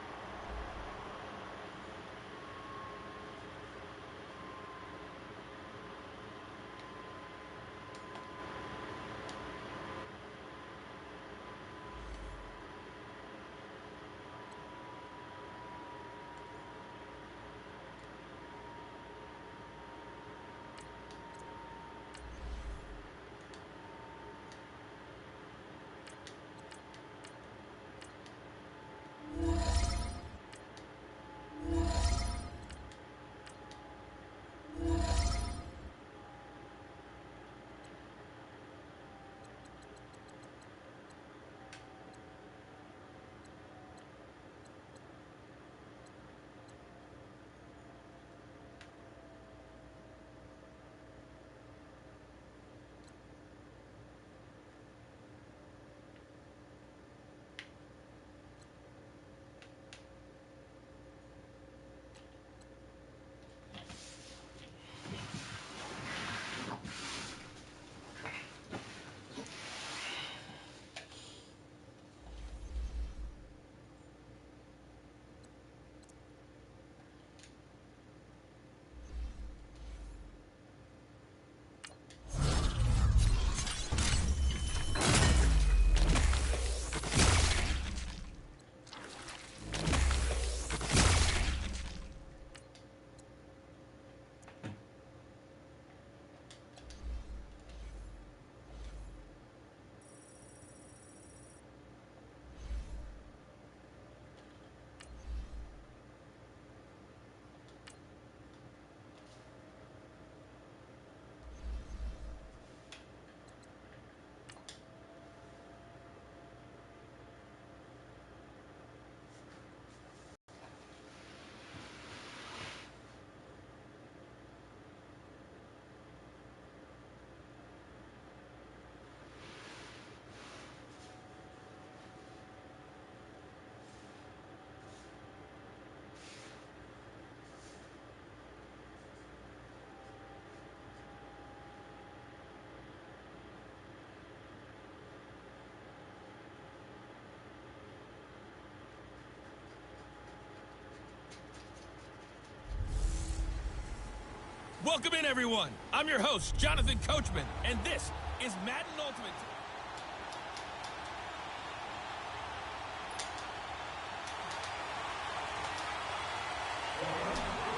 Welcome in, everyone. I'm your host, Jonathan Coachman, and this is Madden Ultimate.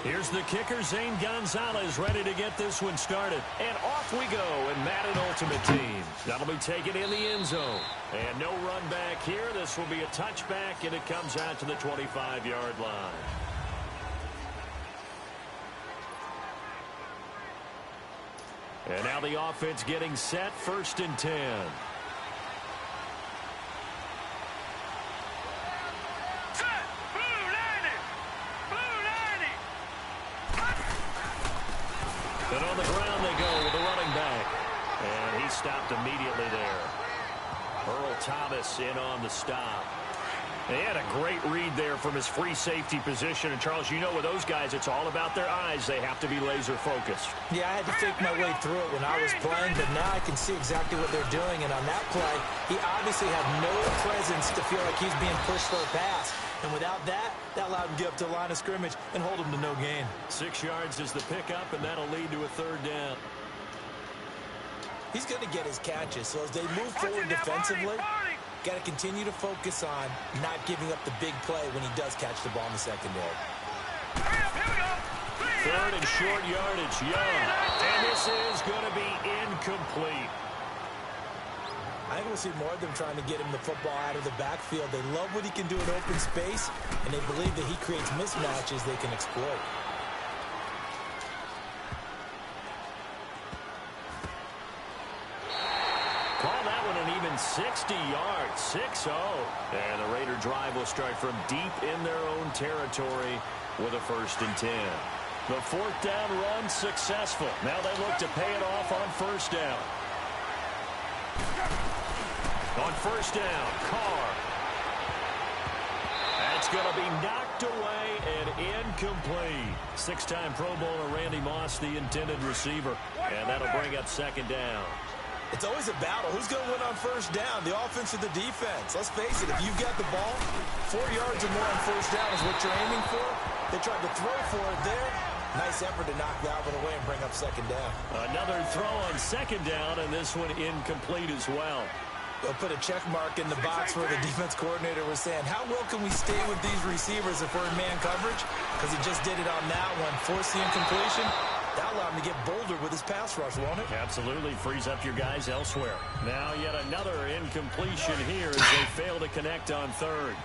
Here's the kicker, Zane Gonzalez, ready to get this one started. And off we go in Madden Ultimate Team. That'll be taken in the end zone. And no run back here. This will be a touchback, and it comes out to the 25-yard line. And now the offense getting set, 1st and 10. And on the ground they go with the running back. And he stopped immediately there. Earl Thomas in on the stop. They had a great read there from his free safety position. And, Charles, you know with those guys, it's all about their eyes. They have to be laser-focused.
Yeah, I had to fake my way through it when I was playing, but now I can see exactly what they're doing. And on that play, he obviously had no presence to feel like he's being pushed for a pass. And without that, that allowed him to get up to the line of scrimmage and hold him to no gain.
6 yards is the pickup, and that'll lead to a 3rd down.
He's going to get his catches, so as they move forward defensively, got to continue to focus on not giving up the big play when he does catch the ball in the secondary.
3rd and short yardage, Young. And this is going to be incomplete.
I think we'll see more of them trying to get him the football out of the backfield. They love what he can do in open space, and they believe that he creates mismatches they can exploit.
Call that one an even 60 yards, 6-0. And the Raider drive will start from deep in their own territory with a 1st and 10. The 4th down run successful. Now they look to pay it off on 1st down. On 1st down, Carr. That's going to be knocked away and incomplete. 6-time Pro Bowler Randy Moss, the intended receiver. And that'll bring up 2nd down.
It's always a battle. Who's going to win on 1st down, the offense or the defense? Let's face it, if you've got the ball, 4 yards or more on 1st down is what you're aiming for. They tried to throw for it there. Nice effort to knock that one away and bring up 2nd down.
Another throw on 2nd down, and this one incomplete as well.
They'll put a check mark in the box where the defense coordinator was saying, how well can we stay with these receivers if we're in man coverage? Because he just did it on that one. Force the incompletion. That allowed him to get bolder with his pass rush, won't it?
Absolutely. Frees up your guys elsewhere. Now yet another incompletion here as they fail to connect on 3rd.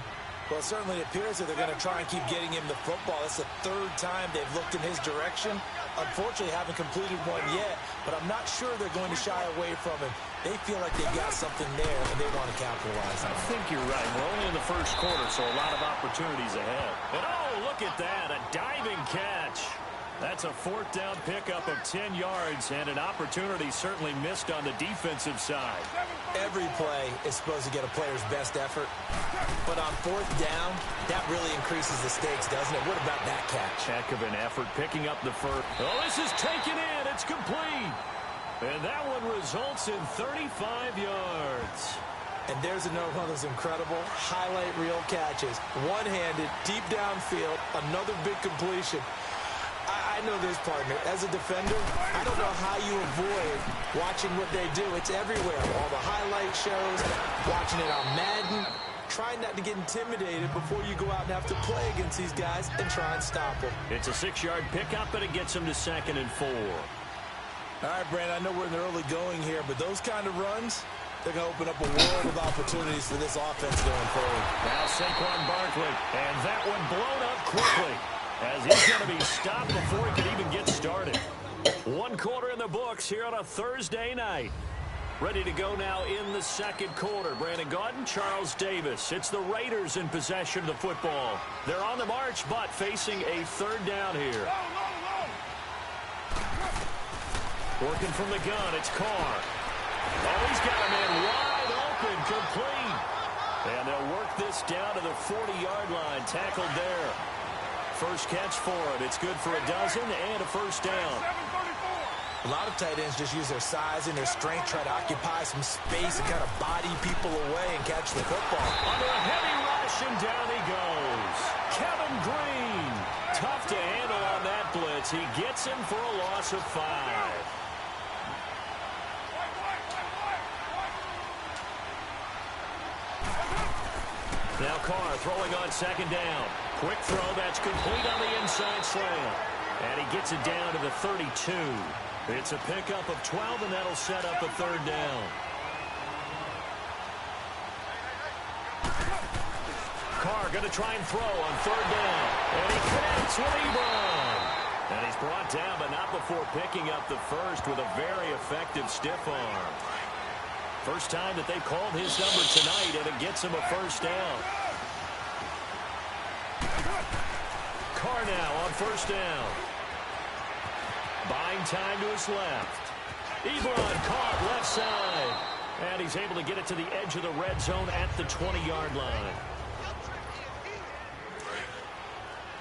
Well, it certainly appears that they're going to try and keep getting him the football. That's the 3rd time they've looked in his direction. Unfortunately, haven't completed one yet, but I'm not sure they're going to shy away from him. They feel like they've got something there, and they want to capitalize on it.
I think you're right. We're only in the 1st quarter, so a lot of opportunities ahead. And, oh, look at that, a diving catch. That's a 4th down pickup of 10 yards, and an opportunity certainly missed on the defensive side.
Every play is supposed to get a player's best effort, but on 4th down, that really increases the stakes, doesn't it? What about that catch?
Heck of an effort picking up the 1st. Oh, this is taken in. It's complete. And that one results in 35 yards.
And there's another one of those incredible highlight reel catches. One-handed, deep downfield, another big completion. I know this, partner. As a defender, I don't know how you avoid watching what they do. It's everywhere. All the highlight shows, watching it on Madden. Try not to get intimidated before you go out and have to play against these guys and try and stop them.
It's a 6-yard pickup, and it gets them to 2nd and 4.
All right, Brand, I know we're in the early going here, but those kind of runs, they're going to open up a world of opportunities for this offense going forward.
Now Saquon Barkley, and that one blown up quickly as he's going to be stopped before he can even get started. 1 quarter in the books here on a Thursday night. Ready to go now in the 2nd quarter. Brandon Gaudin, Charles Davis. It's the Raiders in possession of the football. They're on the march, but facing a 3rd down here. Working from the gun, it's Carr. Oh, he's got a man wide open, complete. And they'll work this down to the 40-yard line, tackled there. First catch for it. It's good for a dozen and a 1st down.
A lot of tight ends just use their size and their strength, try to occupy some space and kind of body people away and catch the football.
Under a heavy rush, and down he goes. Kevin Green. Tough to handle on that blitz.
He gets him for a loss of 5. Now Carr throwing on second down. Quick throw, that's complete on the inside slant. And he gets it down to the 32. It's a pickup of 12, and that'll set up a third down. Carr going to try and throw on third down. And he connects with Ebron. And he's brought down, but not before picking up the first with a very effective stiff arm. First time that they've called his number tonight, and it gets him a first down. Carr now on first down. Buying time to his left. Ebron caught left side. And he's able to get it to the edge of the red zone at the 20-yard line.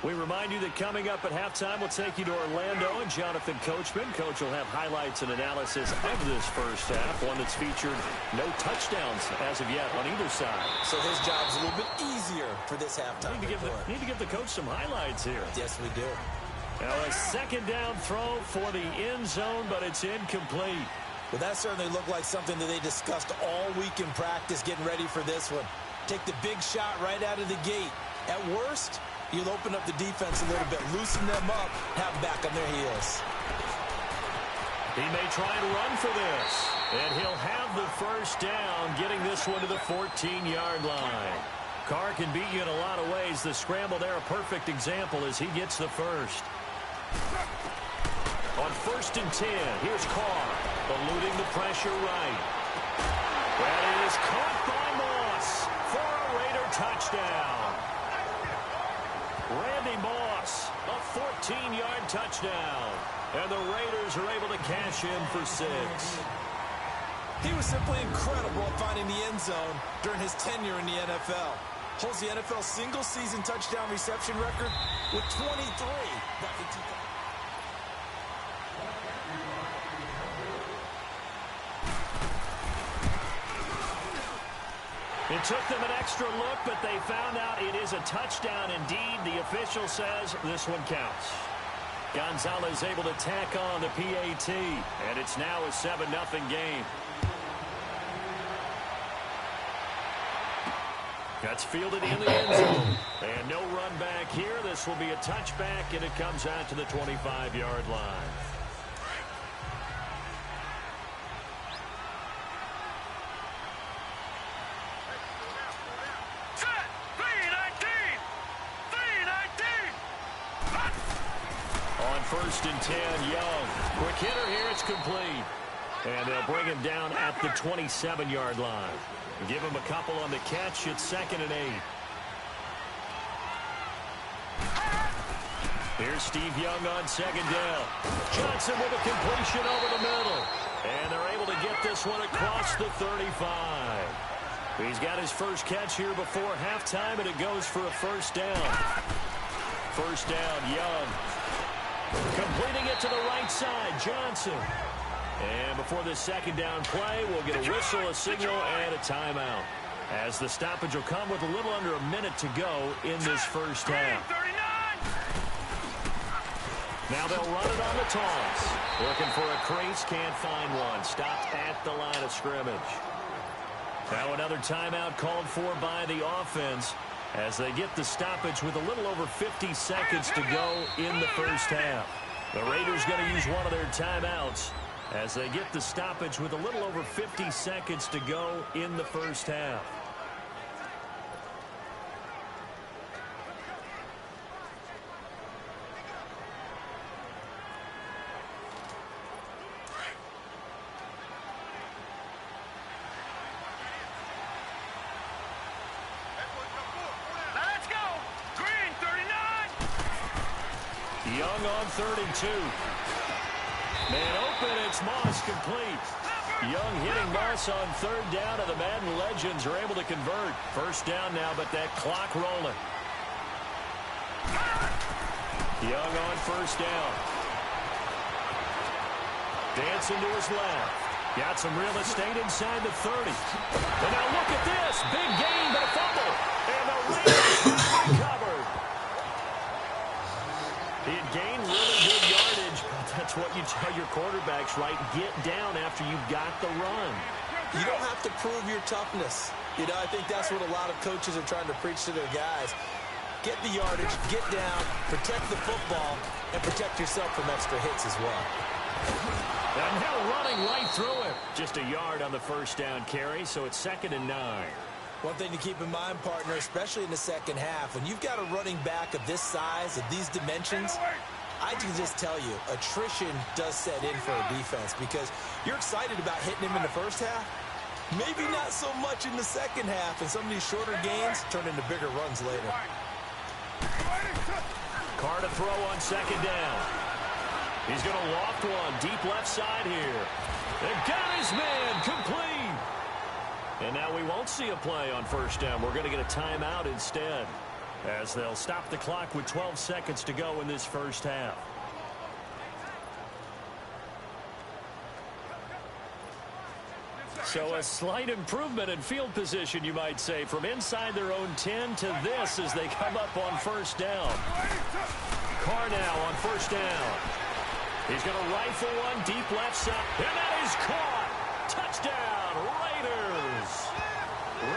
We remind you that coming up at halftime, we'll take you to Orlando and Jonathan Coachman. Coach will have highlights and analysis of this first half, one that's featured no touchdowns as of yet on either side.
So his job's a little bit easier for this halftime.
Need to give the coach some highlights here.
Yes, we do.
Now a second down throw for the end zone, but it's incomplete.
Well, that certainly looked like something that they discussed all week in practice, getting ready for this one. Take the big shot right out of the gate. At worst, you'll open up the defense a little bit, loosen them up, have them back on their heels.
He may try and run for this, and he'll have the first down, getting this one to the 14-yard line. Carr can beat you in a lot of ways. The scramble there, a perfect example as he gets the first. On 1st and 10, here's Carr, eluding the pressure right. That is caught by Moss for a Raider touchdown. Randy Moss, a 14-yard touchdown. And the Raiders are able to cash in for 6.
He was simply incredible at finding the end zone during his tenure in the NFL. Holds the NFL single-season touchdown reception record with 23 back in 2000.
It took them an extra look, but they found out it is a touchdown indeed. The official says this one counts. Gonzalez able to tack on the PAT, and it's now a 7-0 game. That's fielded in the end zone. And no run back here. This will be a touchback, and it comes out to the 25-yard line. On 1st and 10, Young. Quick hitter here, it's complete. And they'll bring him down at the 27-yard line. Give him a couple on the catch. It's 2nd and 8. Here's Steve Young on 2nd down. Johnson with a completion over the middle. And they're able to get this one across the 35. He's got his first catch here before halftime, and it goes for a first down. First down, Young. Completing it to the right side, Johnson. And before this second down play, we'll get a whistle, a signal, and a timeout. As the stoppage will come with a little under a minute to go in this first half. Now they'll run it on the toss. Looking for a crease, can't find one. Stopped at the line of scrimmage. Now another timeout called for by the offense as they get the stoppage with a little over 50 seconds to go in the first half. The Raiders going to use one of their timeouts as they get the stoppage with a little over 50 seconds to go in the first half. Young on 3rd and 2. Man open, it's Moss complete. Young hitting Moss on 3rd down, and the Madden legends are able to convert. First down now, but that clock rolling. Young on 1st down. Dancing to his left. Got some real estate inside the 30. And now look at this. Big gain, but a fumble. And the Raiders recovered. He had gained really good yards what you tell your quarterbacks, right? Get down after you've got the run.
You don't have to prove your toughness. You know, I think that's what a lot of coaches are trying to preach to their guys. Get the yardage, get down, protect the football, and protect yourself from extra hits as well.
And now running right through him. Just a yard on the first down carry, so it's 2nd and 9.
One thing to keep in mind, partner, especially in the second half, when you've got a running back of this size, of these dimensions, I can just tell you, attrition does set in for a defense because you're excited about hitting him in the first half. Maybe not so much in the second half, and some of these shorter gains turn into bigger runs later.
Carr to throw on 2nd down. He's going to loft one deep left side here. They've got his man complete. And now we won't see a play on 1st down. We're going to get a timeout instead, as they'll stop the clock with 12 seconds to go in this first half. So a slight improvement in field position, you might say, from inside their own 10 to this as they come up on 1st down. Carr now on 1st down. He's going to rifle one deep left side. And that is caught. Touchdown, Raiders.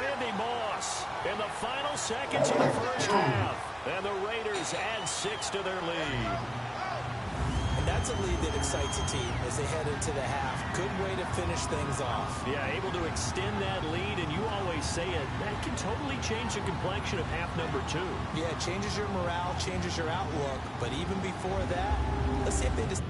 Randy Moss in the final seconds of the first half. And the Raiders add 6 to their lead.
And that's a lead that excites a team as they head into the half. Good way to finish things off.
Yeah, able to extend that lead, and you always say it, that can totally change the complexion of half number 2.
Yeah, it changes your morale, changes your outlook. But even before that, let's see if they just...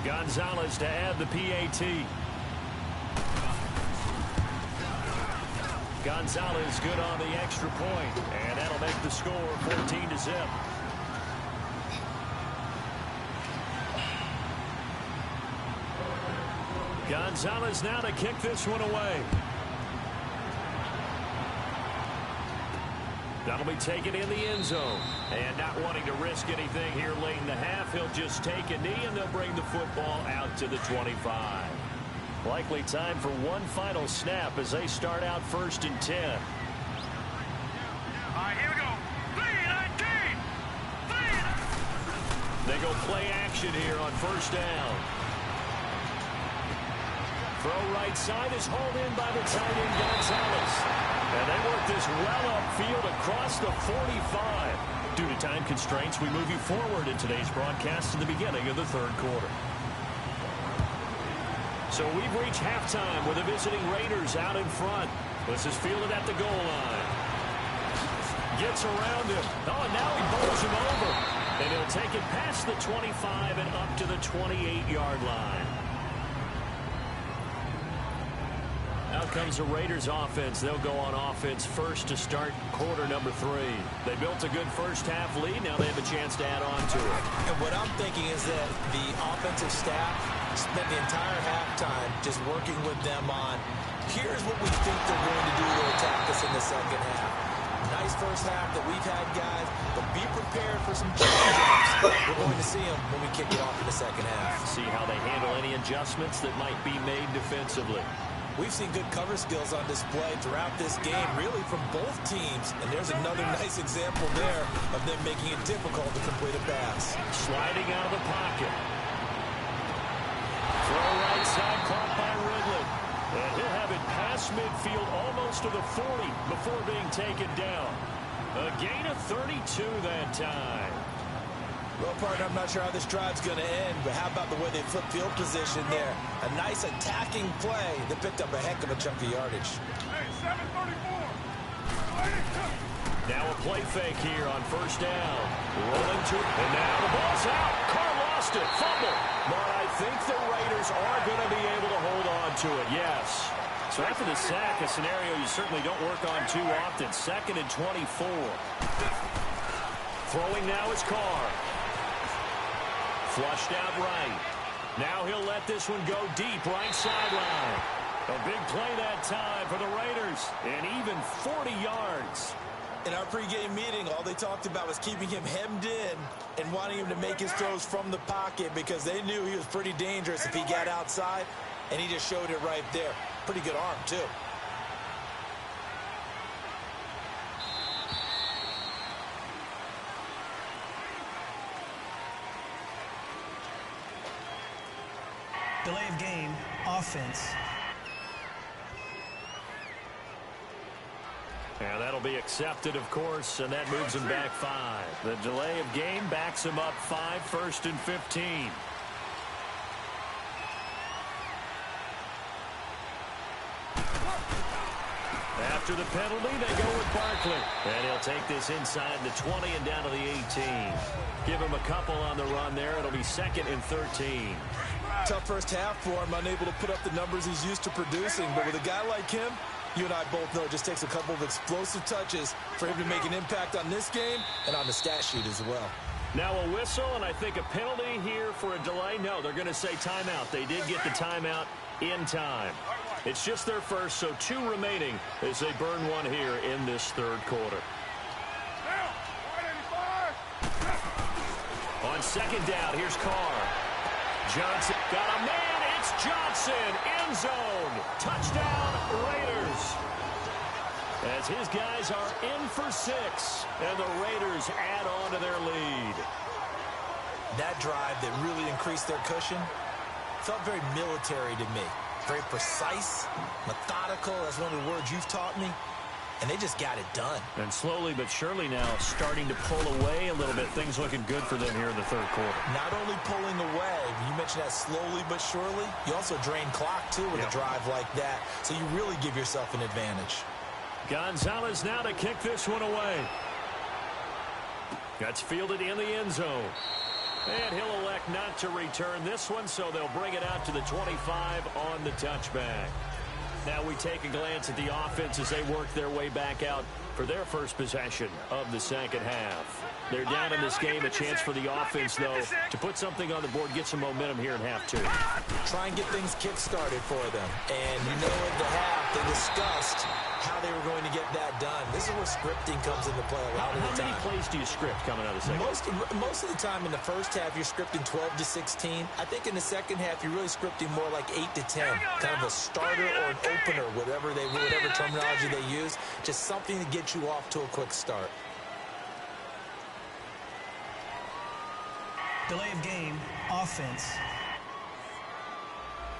Gonzalez to add the PAT. Gonzalez good on the extra point, and that'll make the score 14-0. Gonzalez now to kick this one away. That'll be taken in the end zone. And not wanting to risk anything here late in the half, he'll just take a knee, and they'll bring the football out to the 25. Likely time for one final snap as they start out 1st and 10.
All right, here we go. 3-19.
They go play action here on 1st down. Throw right side is hauled in by the tight end Gonzalez. And they work this well upfield across the 45. Due to time constraints, we move you forward in today's broadcast to the beginning of the 3rd quarter. So we've reached halftime with the visiting Raiders out in front. This is fielded at the goal line. Gets around him. Oh, and now he bowls him over. And he'll take it past the 25 and up to the 28-yard line. Out comes the Raiders offense. They'll go on offense first to start quarter number 3. They built a good first half lead. Now they have a chance to add on to it.
And what I'm thinking is that the offensive staff spent the entire halftime just working with them on, here's what we think they're going to do to attack us in the second half. Nice first half that we've had, guys, but be prepared for some change-ups. We're going to see them when we kick it off in the second half.
See how they handle any adjustments that might be made defensively.
We've seen good cover skills on display throughout this game, really from both teams. And there's another nice example there of them making it difficult to complete a pass.
Sliding out of the pocket. Throw right side, caught by Riddell. And he'll have it past midfield almost to the 40 before being taken down. A gain of 32 that time.
Well, partner, I'm not sure how this drive's going to end, but how about the way they flip field position there? A nice attacking play that picked up a heck of a chunk of yardage.
Hey, 734.
Now a play fake here on 1st down. Rolling to it, and now the ball's out. Carr lost it, fumble. But I think the Raiders are going to be able to hold on to it, yes. So after the sack, a scenario you certainly don't work on too often. 2nd and 24. Throwing now is Carr. Flushed out right. Now he'll let this one go deep right sideline. A big play that time for the Raiders. And even 40 yards.
In our pregame meeting, all they talked about was keeping him hemmed in and wanting him to make his throws from the pocket because they knew he was pretty dangerous if he got outside. and he just showed it right there. Pretty good arm, too.
Delay of game, offense.
Yeah, that'll be accepted, of course, and that moves him back 5. The delay of game backs him up 5, 1st and 15. After the penalty, they go with Barkley. And he'll take this inside the 20 and down to the 18. Give him a couple on the run there. It'll be 2nd and 13.
Tough first half for him, unable to put up the numbers he's used to producing. But with a guy like him, you and I both know it just takes a couple of explosive touches for him to make an impact on this game and on the stat sheet as well.
Now a whistle, and I think a penalty here for a delay. No, they're going to say timeout. They did get the timeout in time. It's just their first, so 2 remaining as they burn one here in this 3rd quarter. On 2nd down, here's Carr. Johnson got a man. It's Johnson. End zone. Touchdown, Raiders. As his guys are in for 6, and the Raiders add on to their lead.
That drive that really increased their cushion felt very military to me. Very precise, methodical. That's one of the words you've taught me. And they just got it done.
And slowly but surely now starting to pull away a little bit. Things looking good for them here in the 3rd quarter.
Not only pulling away, you mentioned that slowly but surely, you also drain clock, too, with a drive like that. So you really give yourself an advantage.
Gonzalez now to kick this one away. That's fielded in the end zone. And he'll elect not to return this one, so they'll bring it out to the 25 on the touchback. Now we take a glance at the offense as they work their way back out for their first possession of the 2nd half. They're down in this game. A chance for the offense, though, to put something on the board, get some momentum here in half 2.
Try and get things kick-started for them. And you know at the half they discussed how they were going to get that done. This is where scripting comes into play a lot of the time.
How many plays do you script coming out of the 2nd?
Most of the time in the first half, you're scripting 12 to 16. I think in the 2nd half, you're really scripting more like 8 to 10. Kind of a starter or an opener, whatever terminology they use. Just something to get you off to a quick start.
Delay of game, offense.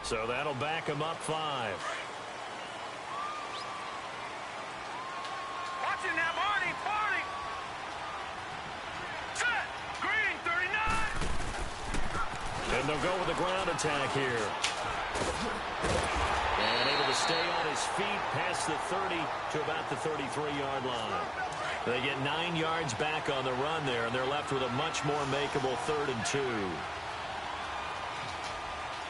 So that'll back him up 5.
Watching now, Barney. Set. Green, 39.
And they'll go with the ground attack here. And able to stay on his feet past the 30 to about the 33-yard line. They get 9 yards back on the run there, and they're left with a much more makeable 3rd and 2.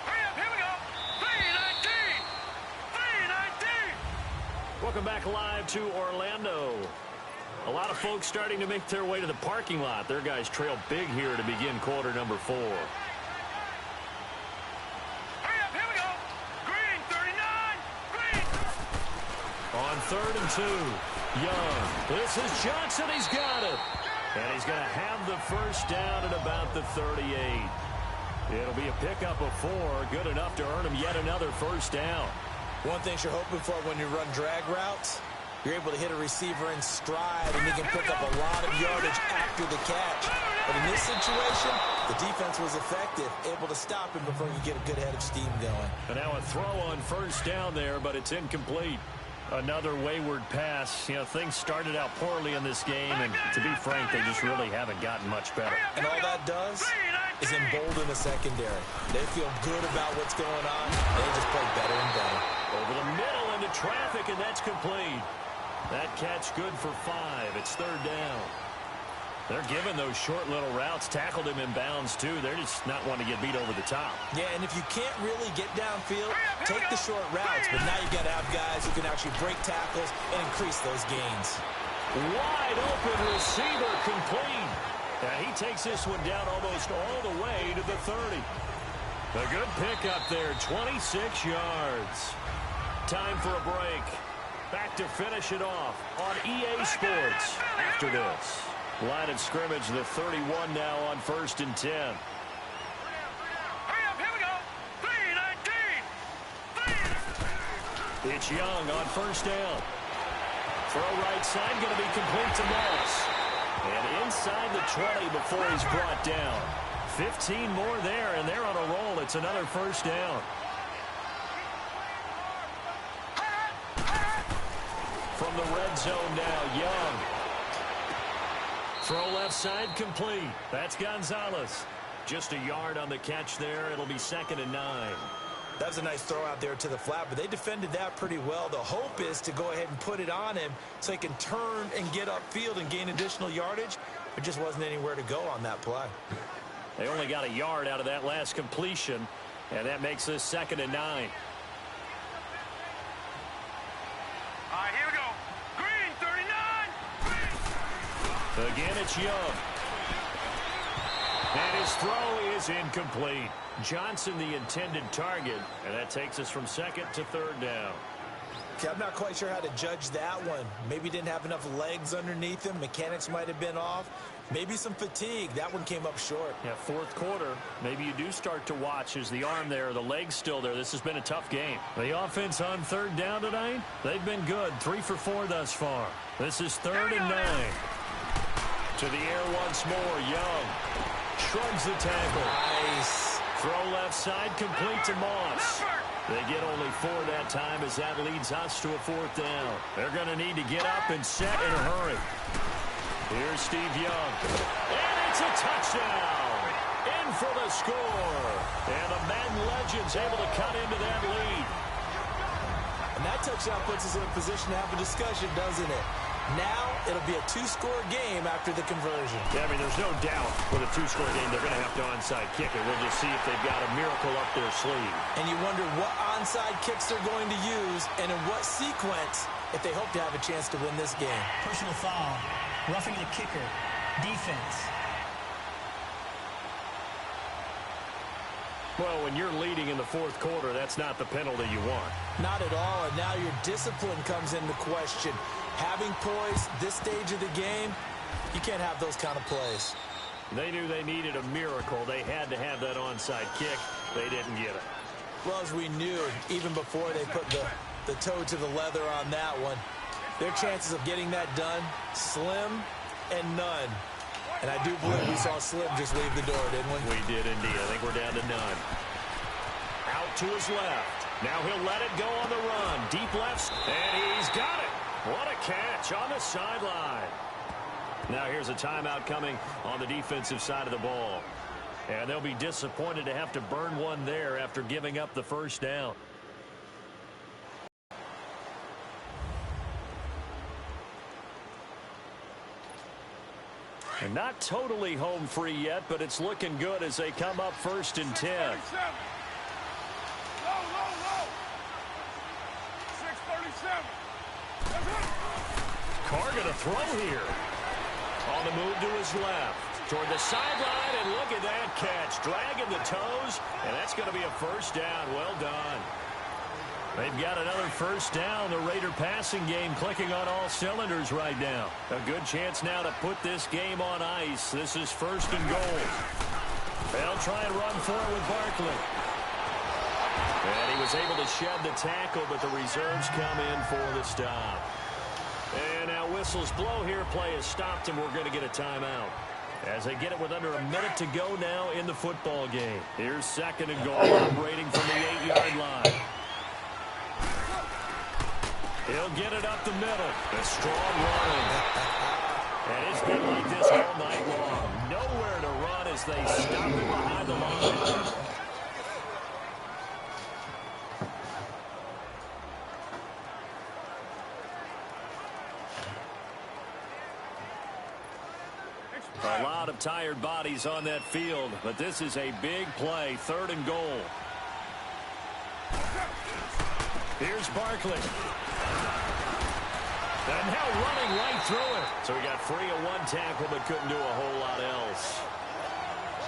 Hurry up, here we go. 3:19.
Welcome back live to Orlando. A lot of folks starting to make their way to the parking lot. Their guys trail big here to begin quarter number 4.
Hurry up, here we go. Green, 39. Green.
On 3rd and 2, Young. This is Johnson. He's got it. And he's going to have the first down at about the 38. It'll be a pickup of 4. Good enough to earn him yet another first down.
One thing you're hoping for when you run drag routes, you're able to hit a receiver in stride, and he can pick up a lot of yardage after the catch. But in this situation, the defense was effective, able to stop him before you get a good head of steam going.
And now a throw on first down there, but it's incomplete. Another wayward pass. You know, things started out poorly in this game, and to be frank, they just really haven't gotten much better.
And all that does is embolden the secondary. They feel good about what's going on, and they just play better and better.
Over the middle into traffic, and that's complete. That catch good for 5. It's 3rd down. They're giving those short little routes. Tackled him in bounds, too. They're just not wanting to get beat over the top.
Yeah, and if you can't really get downfield, take the short routes. But now you've got to have guys who can actually break tackles and increase those gains.
Wide open receiver complete. And he takes this one down almost all the way to the 30. A good pickup there, 26 yards. Time for a break. Back to finish it off on EA Sports after this. Line of scrimmage, the 31 now on 1st and 10.
Hurry up, here we go. 3:19.
It's Young on first down. Throw right side, going to be complete to Moss. And inside the 20 before he's brought down. 15 more there, and they're on a roll. It's another first down. From the red zone now, Young. Throw left side complete. That's Gonzalez. Just a yard on the catch there. It'll be 2nd and 9.
That was a nice throw out there to the flat, but they defended that pretty well. The hope is to go ahead and put it on him so he can turn and get upfield and gain additional yardage. There just wasn't anywhere to go on that play.
They only got a yard out of that last completion, and that makes this 2nd and 9.
All right, here we go. Green, 39. Green.
Again, it's Young. And his throw is incomplete. Johnson, the intended target, and that takes us from 2nd to 3rd down.
Okay, I'm not quite sure how to judge that one. Maybe didn't have enough legs underneath him. Mechanics might have been off. Maybe some fatigue. That one came up short.
Yeah, 4th quarter. Maybe you do start to watch as the arm there, the leg's still there. This has been a tough game. The offense on 3rd down tonight, they've been good. 3 for 4 thus far. This is 3rd and 9. To the air once more, Young. Shrugs the tackle.
Nice.
Throw left side, complete to Moss. They get only 4 that time as that leads us to a 4th down. They're going to need to get up and set in a hurry. Here's Steve Young. And it's a touchdown. In for the score. And the Madden legend's able to cut into that lead.
And that touchdown puts us in a position to have a discussion, doesn't it? Now it'll be a 2-score game after the conversion.
Yeah, I mean, there's no doubt with a 2-score game they're going to have to onside kick it. We'll just see if they've got a miracle up their sleeve.
And you wonder what onside kicks they're going to use and in what sequence if they hope to have a chance to win this game.
Personal foul. Roughing the kicker. Defense.
Well, when you're leading in the 4th quarter, that's not the penalty you want.
Not at all, and now your discipline comes into question. Having poise this stage of the game, you can't have those kind of plays.
They knew they needed a miracle. They had to have that onside kick. They didn't get it.
Well, as we knew, even before they put the toe to the leather on that one, their chances of getting that done, slim and none. And I do believe we saw Slim just leave the door, didn't we?
We did indeed. I think we're down to none. Out to his left. Now he'll let it go on the run. Deep left, and he's got it. What a catch on the sideline. Now here's a timeout coming on the defensive side of the ball. And they'll be disappointed to have to burn one there after giving up the first down. And not totally home free yet, but it's looking good as they come up 1st and 10.
Low, low, low. 637.
Carr going to throw here. On the move to his left. Toward the sideline, and look at that catch. Dragging the toes, and that's going to be a first down. Well done. They've got another first down. The Raider passing game clicking on all cylinders right now. A good chance now to put this game on ice. This is 1st and goal. They'll try and run for it with Barkley. And he was able to shed the tackle, but the reserves come in for the stop. And now whistles blow here. Play is stopped, and we're going to get a timeout. As they get it with under a minute to go now in the football game. Here's 2nd and goal, operating from the 8-yard line. He'll get it up the middle. A strong run. And it's been like this all night long. Nowhere to run as they stop it behind the line. A lot of tired bodies on that field, but this is a big play. 3rd and goal. Here's Barkley. And now running right through it. So he got free of one tackle, but couldn't do a whole lot else.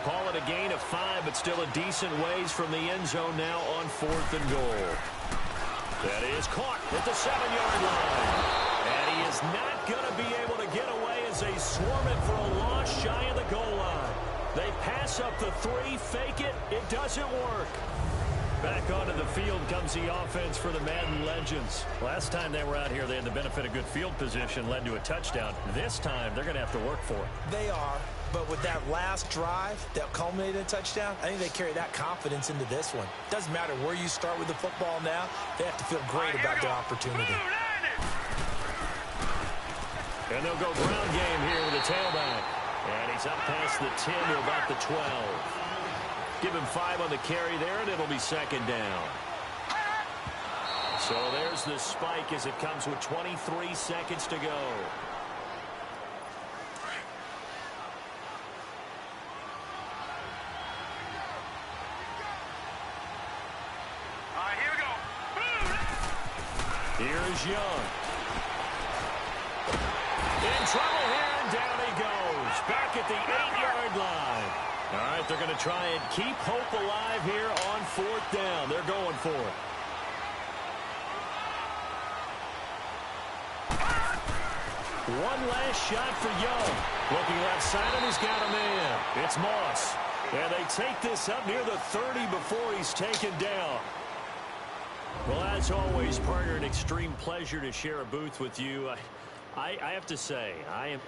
Call it a gain of 5, but still a decent ways from the end zone now on 4th and goal. That is caught at the 7-yard line. And he is not going to be able to get away as they swarm it for a loss shy of the goal line. They pass up the 3, fake it. It doesn't work. Back onto the field comes the offense for the Madden legends. Last time they were out here, they had the benefit of good field position, led to a touchdown. This time, they're going to have to work for it.
They are, but with that last drive that culminated in a touchdown, I think they carry that confidence into this one. Doesn't matter where you start with the football now, they have to feel great about their opportunity.
And they'll go ground game here with the tailback. And he's up past the 10 to about the 12. Give him 5 on the carry there, and it'll be second down. So there's the spike as it comes with 23 seconds to go.
All right, here we go.
Here's Young. In trouble here, and down he goes. Back at the 8-yard line. All right, they're going to try and keep hope alive here on 4th down. They're going for it. One last shot for Young. Looking left side, and he's got a man. It's Moss. And they take this up near the 30 before he's taken down. Well, as always, partner, an extreme pleasure to share a booth with you. I have to say, I am...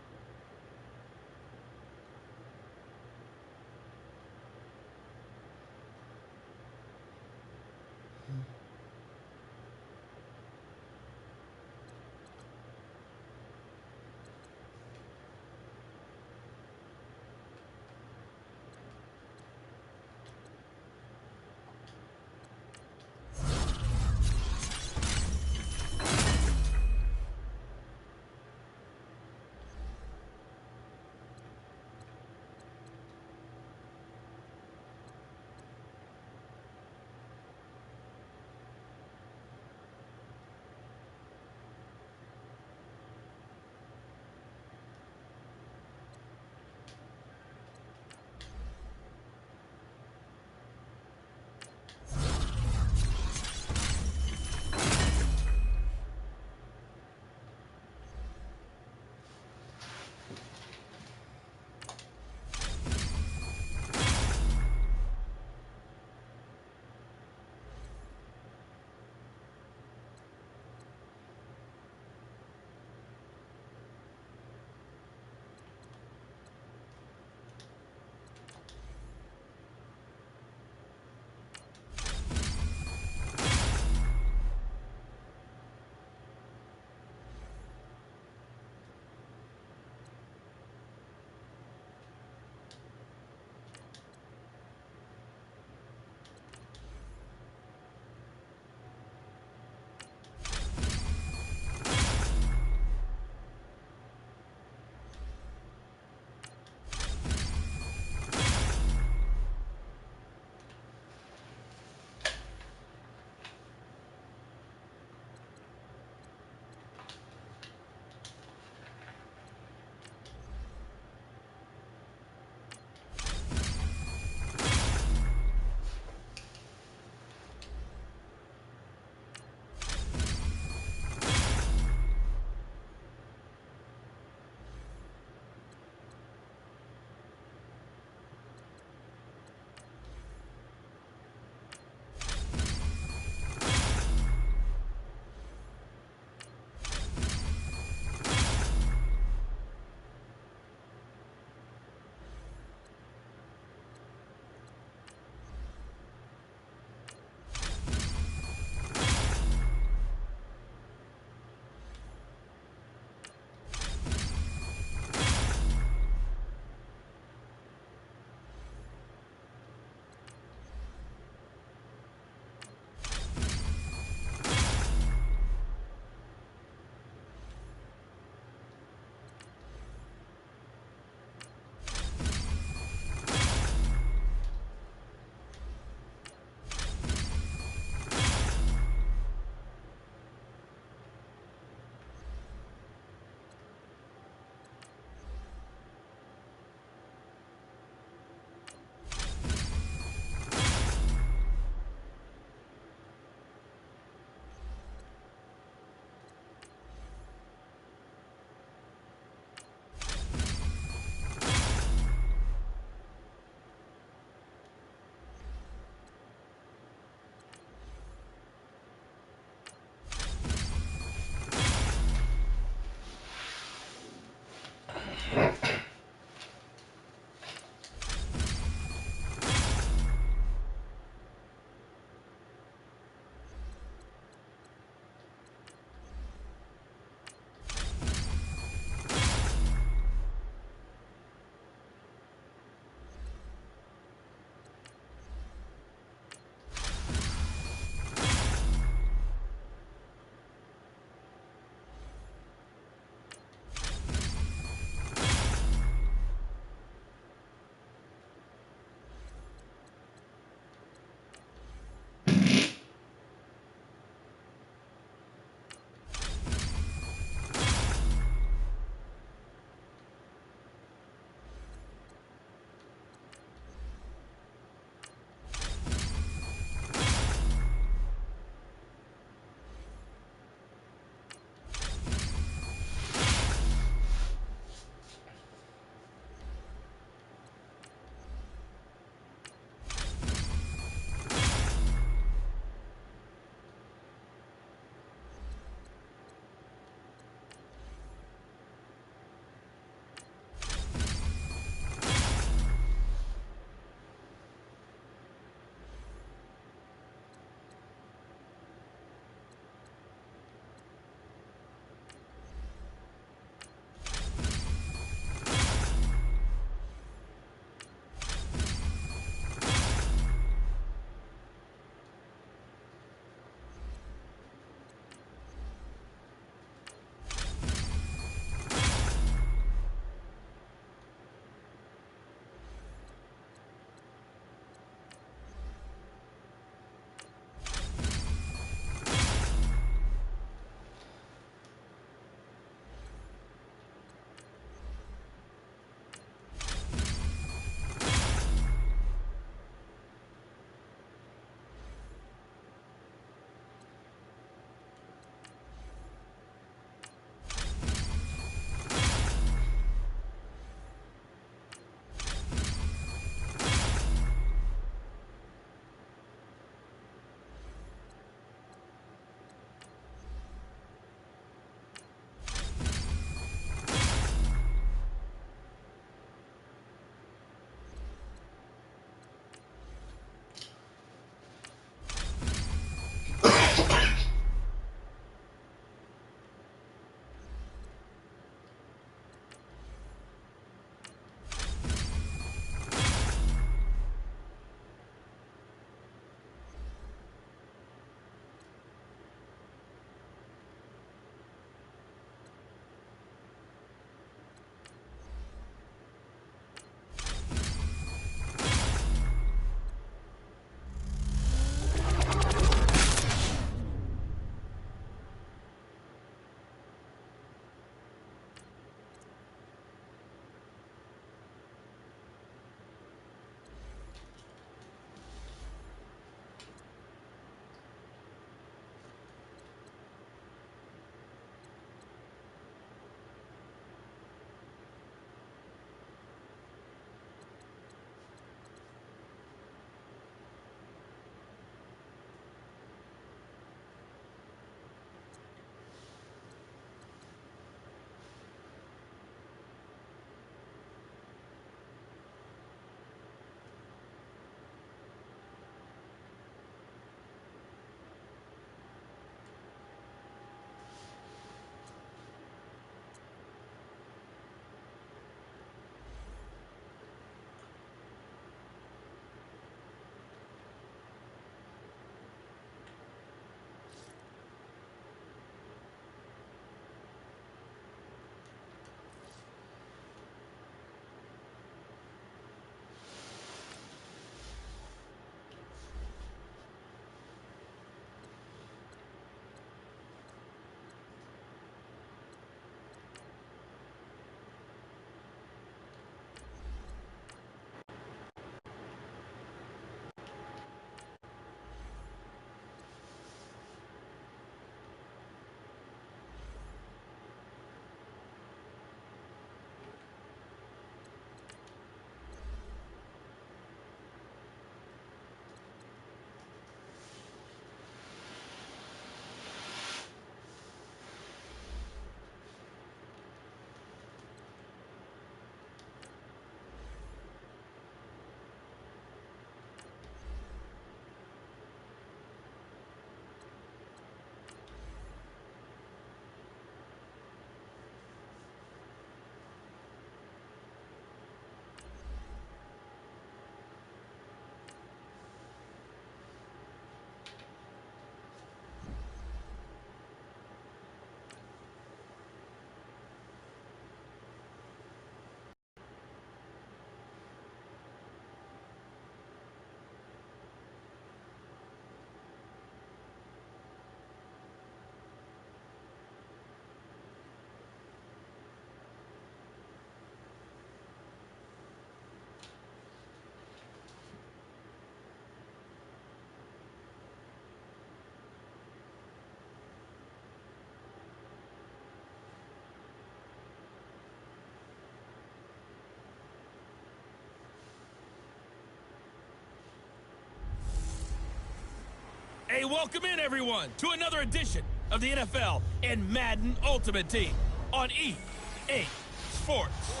welcome in, everyone, to another edition of the NFL and Madden Ultimate Team on EA Sports.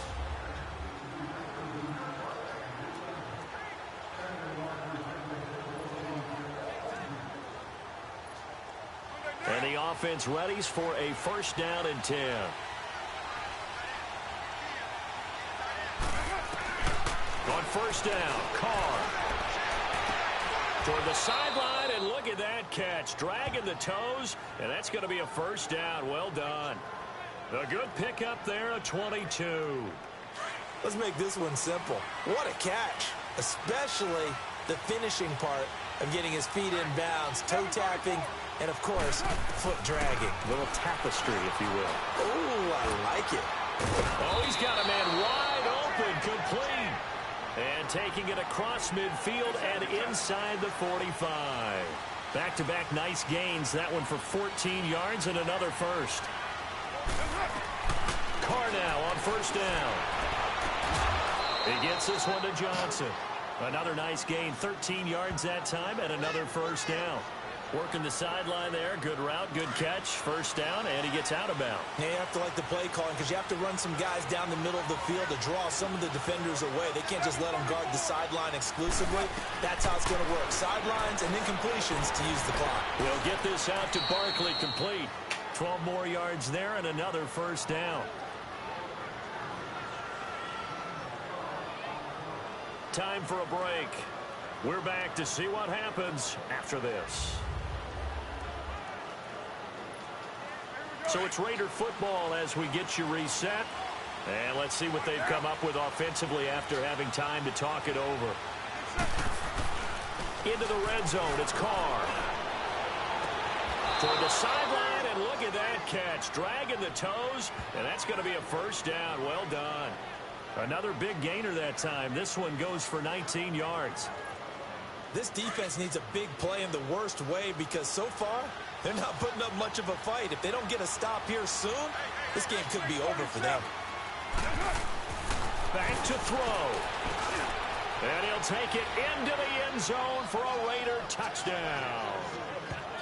And the offense readies for a first down and 10. On first down, Carr. Toward the sideline, and look at that catch. Dragging the toes, and that's going to be a first down. Well done. A good pickup there, a 22.
Let's make this one simple. What a catch, especially the finishing part of getting his feet in bounds, toe tapping, and, of course, foot dragging.
A little tapestry, if you will.
Oh, I like it.
Oh, he's got a man wide open, complete. And taking it across midfield and inside the 45. Back-to-back nice gains. That one for 14 yards and another first. Carr now on first down. He gets this one to Johnson. Another nice gain, 13 yards that time, and another first down. Working the sideline there. Good route, good catch. First down, and he gets out of bounds.
Yeah, you have to like the play calling because you have to run some guys down the middle of the field to draw some of the defenders away. They can't just let them guard the sideline exclusively. That's how it's going to work. Sidelines and then completions to use the clock.
We'll get this out to Barkley, complete. 12 more yards there and another first down. Time for a break. We're back to see what happens after this. So it's Raider football as we get you reset. And let's see what they've come up with offensively after having time to talk it over. Into the red zone, it's Carr. Toward the sideline, and look at that catch. Dragging the toes, and that's going to be a first down. Well done. Another big gainer that time. This one goes for 19 yards.
This defense needs a big play in the worst way because so far, they're not putting up much of a fight. If they don't get a stop here soon, this game could be over for them.
Back to throw. And he'll take it into the end zone for a Raider touchdown.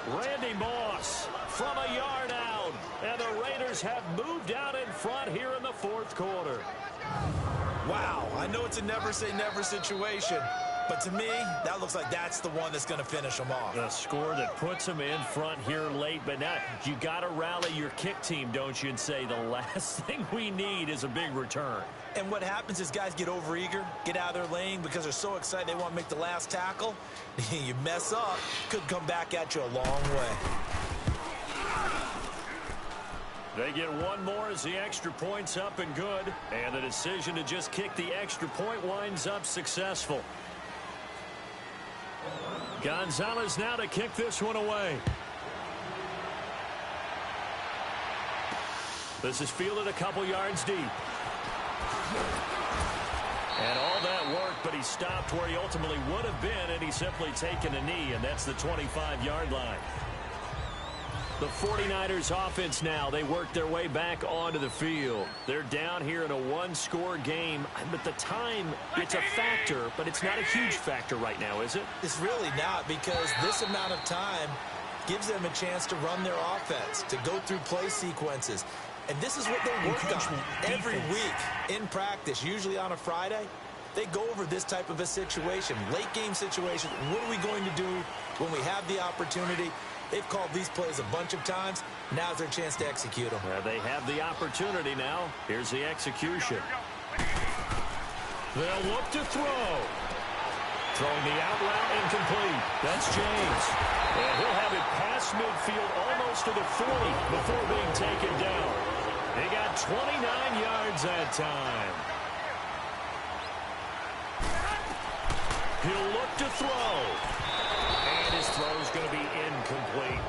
Randy Moss from a yard out. And the Raiders have moved out in front here in the fourth quarter.
Wow, I know it's a never-say-never situation. But to me, that looks like that's the one that's going to finish them off.
The score that puts them in front here late. But now you got to rally your kick team, don't you, and say the last thing we need is a big return.
And what happens is guys get overeager, get out of their lane because they're so excited they want to make the last tackle. You mess up, could come back at you a long way.
They get one more as the extra point's up and good. And the decision to just kick the extra point winds up successful. Gonzalez now to kick this one away. This is fielded a couple yards deep. And all that work, but he stopped where he ultimately would have been, and he's simply taken a knee, and that's the 25-yard line. The 49ers offense now, they work their way back onto the field. They're down here in a one-score game. But the time, it's a factor, but it's not a huge factor right now, is it?
It's really not because this amount of time gives them a chance to run their offense, to go through play sequences. And this is what they work on every week in practice, usually on a Friday. They go over this type of a situation, late game situation. What are we going to do when we have the opportunity? They've called these plays a bunch of times. Now's their chance to execute them.
They have the opportunity now. Here's the execution. They'll look to throw. Throwing the out route incomplete. That's James. And he'll have it past midfield almost to the 40 before being taken down. They got 29 yards that time. He'll look to throw. And his throw is going to be incomplete.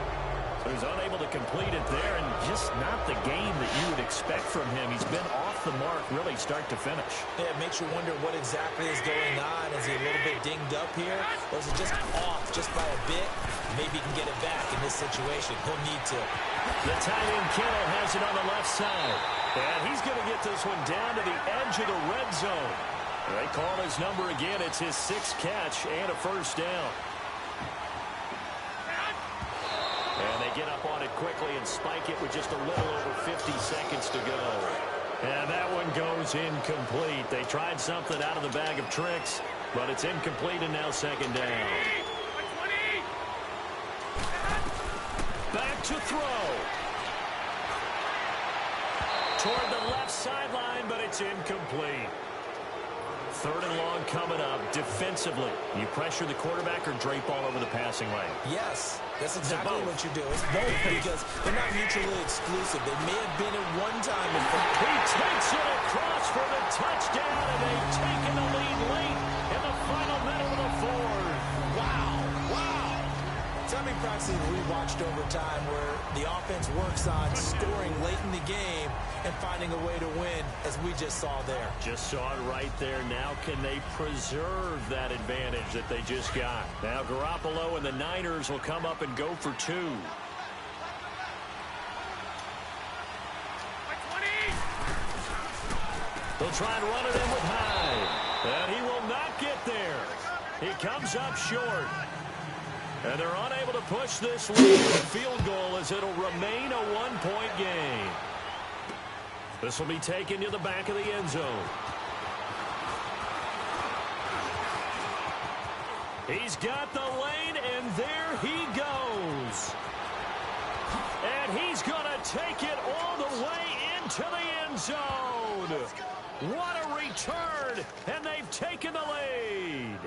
So he's unable to complete it there, and just not the game that you would expect from him. He's been off the mark really start to finish.
Yeah, it makes you wonder what exactly is going on. Is he a little bit dinged up here? Or is it just off just by a bit? Maybe he can get it back in this situation. He'll need to.
The tight end Kittle has it on the left side. And he's going to get this one down to the edge of the red zone. They call his number again. It's his sixth catch and a first down. They get up on it quickly and spike it with just a little over 50 seconds to go.
And that one goes incomplete. They tried something out of the bag of tricks, but it's incomplete and now second down. Back to throw. Toward the left sideline, but it's incomplete. Third and long coming up. Defensively, you pressure the quarterback or drape all over the passing lane?
Yes, that's exactly what you do. It's both because they're not mutually exclusive. They may have been at one time in football.
He takes it across for the touchdown, and they've taken the lead late in the final minute of the fourth.
Wow. So how many practices we watched over time where the offense works on scoring late in the game and finding a way to win, as we just saw there.
Just saw it right there. Now can they preserve that advantage that they just got? Now Garoppolo and the Niners will come up and go for two. They'll try and run it in with Hyde. And he will not get there. He comes up short. And they're unable to push this lead to a field goal as it'll remain a one-point game. This will be taken to the back of the end zone. He's got the lane, and there he goes. And he's going to take it all the way into the end zone. What a return, and they've taken the lead.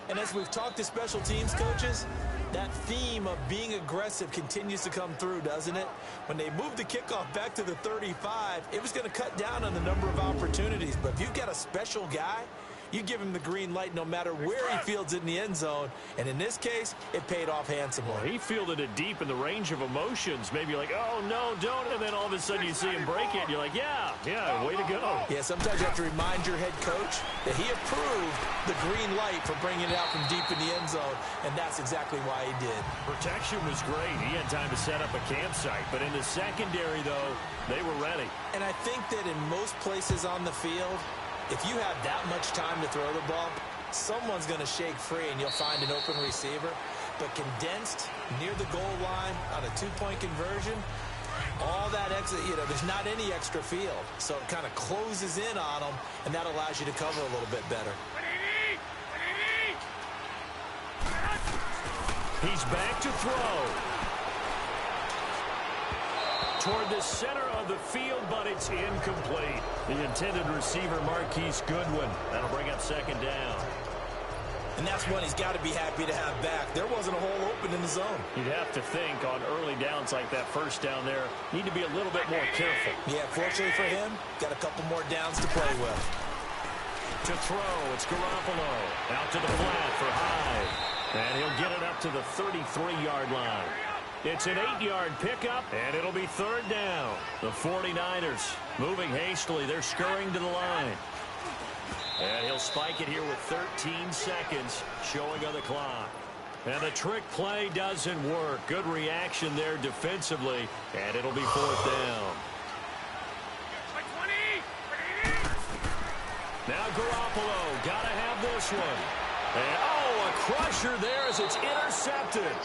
And as we've talked to special teams coaches, that theme of being aggressive continues to come through, doesn't it? When they moved the kickoff back to the 35, it was going to cut down on the number of opportunities. But if you've got a special guy, you give him the green light no matter where he fields it in the end zone. And in this case, it paid off handsomely.
Well, he fielded it deep in the range of emotions. Maybe like, oh, no, don't. And then all of a sudden you see him break it. And you're like, yeah, way to go.
Yeah, sometimes you have to remind your head coach that he approved the green light for bringing it out from deep in the end zone. And that's exactly why he did.
Protection was great. He had time to set up a campsite. But in the secondary, though, they were ready.
And I think that in most places on the field, if you have that much time to throw the ball, someone's going to shake free and you'll find an open receiver. But condensed near the goal line on a two-point conversion, all that extra, there's not any extra field. So it kind of closes in on them, and that allows you to cover a little bit better.
He's back to throw. Toward the center of the field, but it's incomplete. The intended receiver, Marquise Goodwin. That'll bring up second down.
And that's one he's got to be happy to have back. There wasn't a hole open in the zone.
You'd have to think on early downs like that first down there, need to be a little bit more careful.
Yeah, fortunately for him, got a couple more downs to play with.
To throw, it's Garoppolo. Out to the flat for Hyde. And he'll get it up to the 33-yard line. It's an 8-yard pickup, and it'll be third down. The 49ers moving hastily. They're scurrying to the line. And he'll spike it here with 13 seconds showing on the clock. And the trick play doesn't work. Good reaction there defensively, and it'll be fourth down. Now Garoppolo, got to have this one. And, a crusher there as it's intercepted.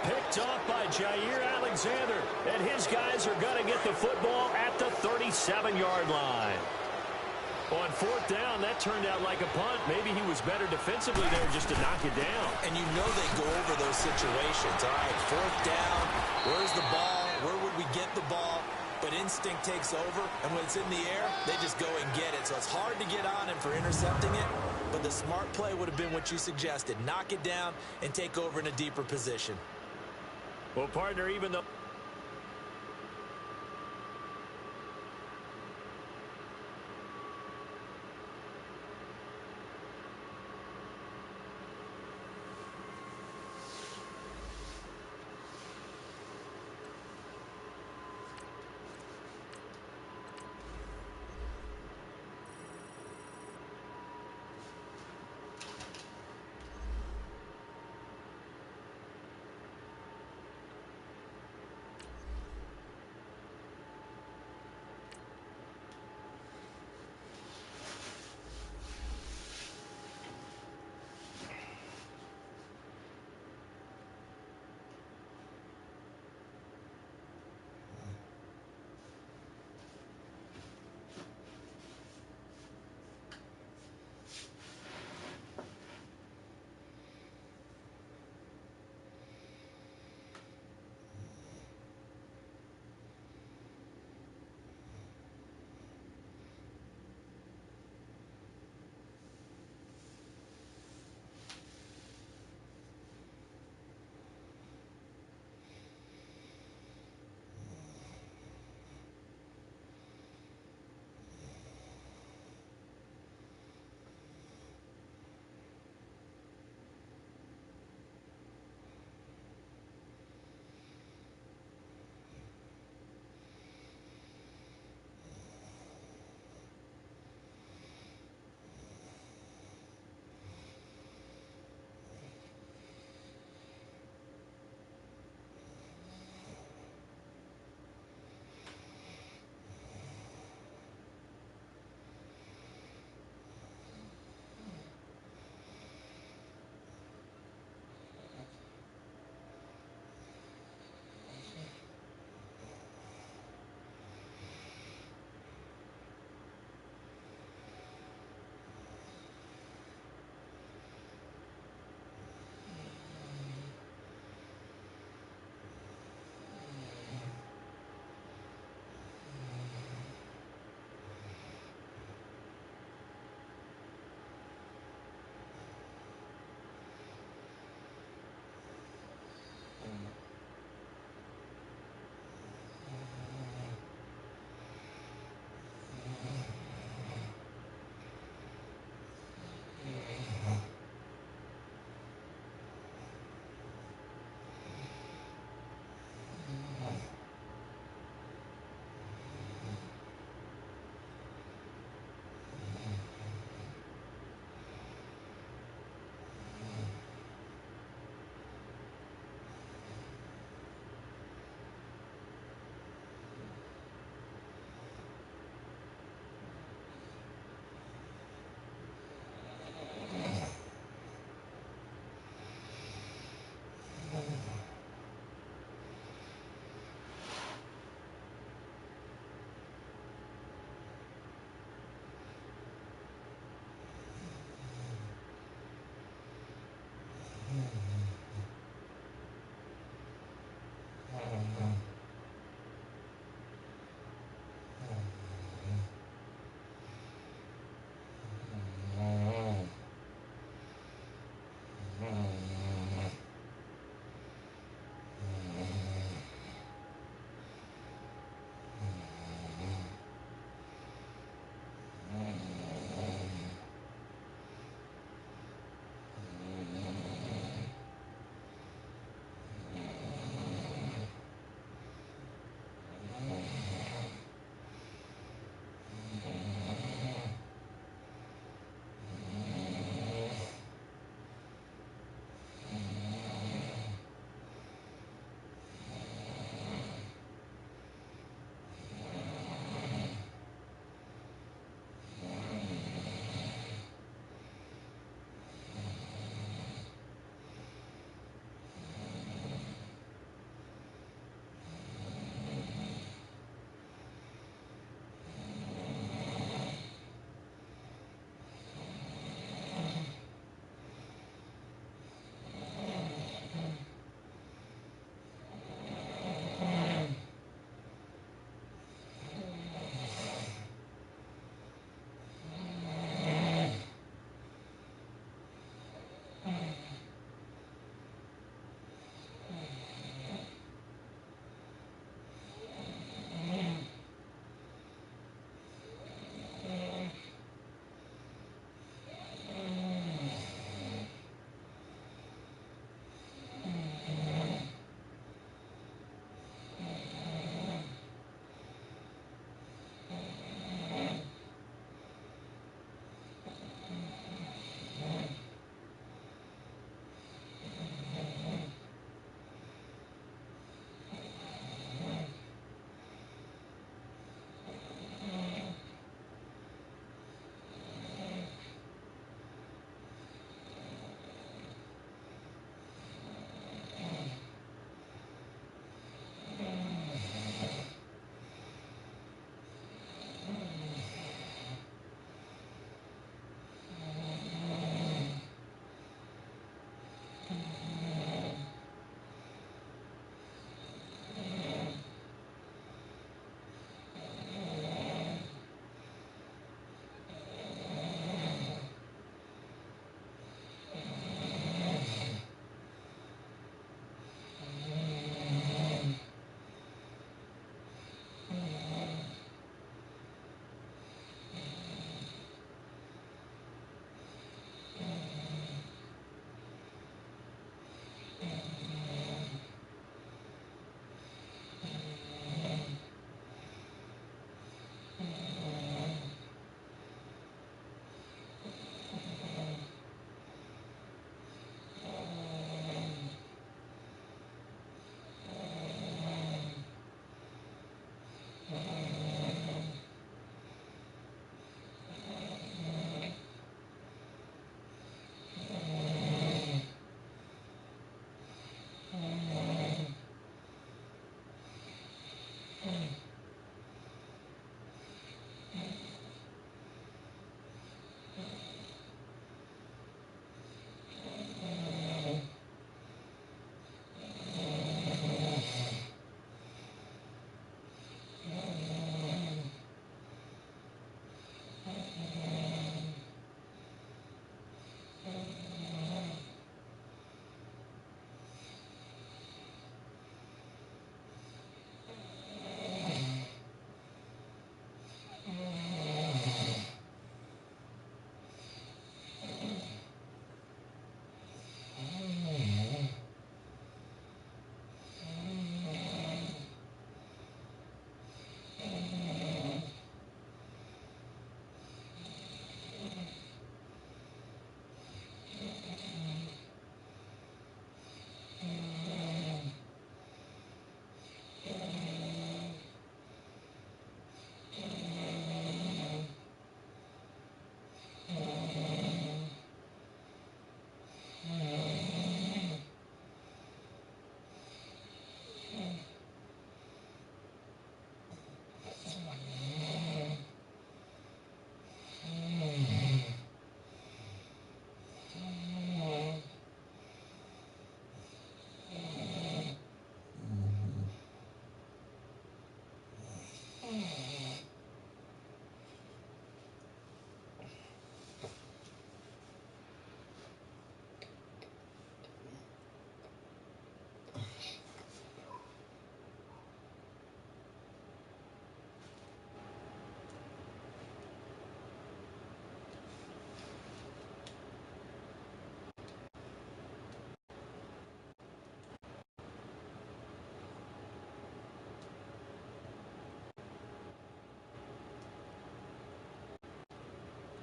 Picked off by Jair Alexander, and his guys are going to get the football at the 37-yard line. On fourth down, that turned out like a punt. Maybe he was better defensively there just to knock it down.
And you know they go over those situations. All right, fourth down, where's the ball? Where would we get the ball? But instinct takes over, and when it's in the air, they just go and get it. So it's hard to get on him for intercepting it, but the smart play would have been what you suggested. Knock it down and take over in a deeper position.
Well, partner, even though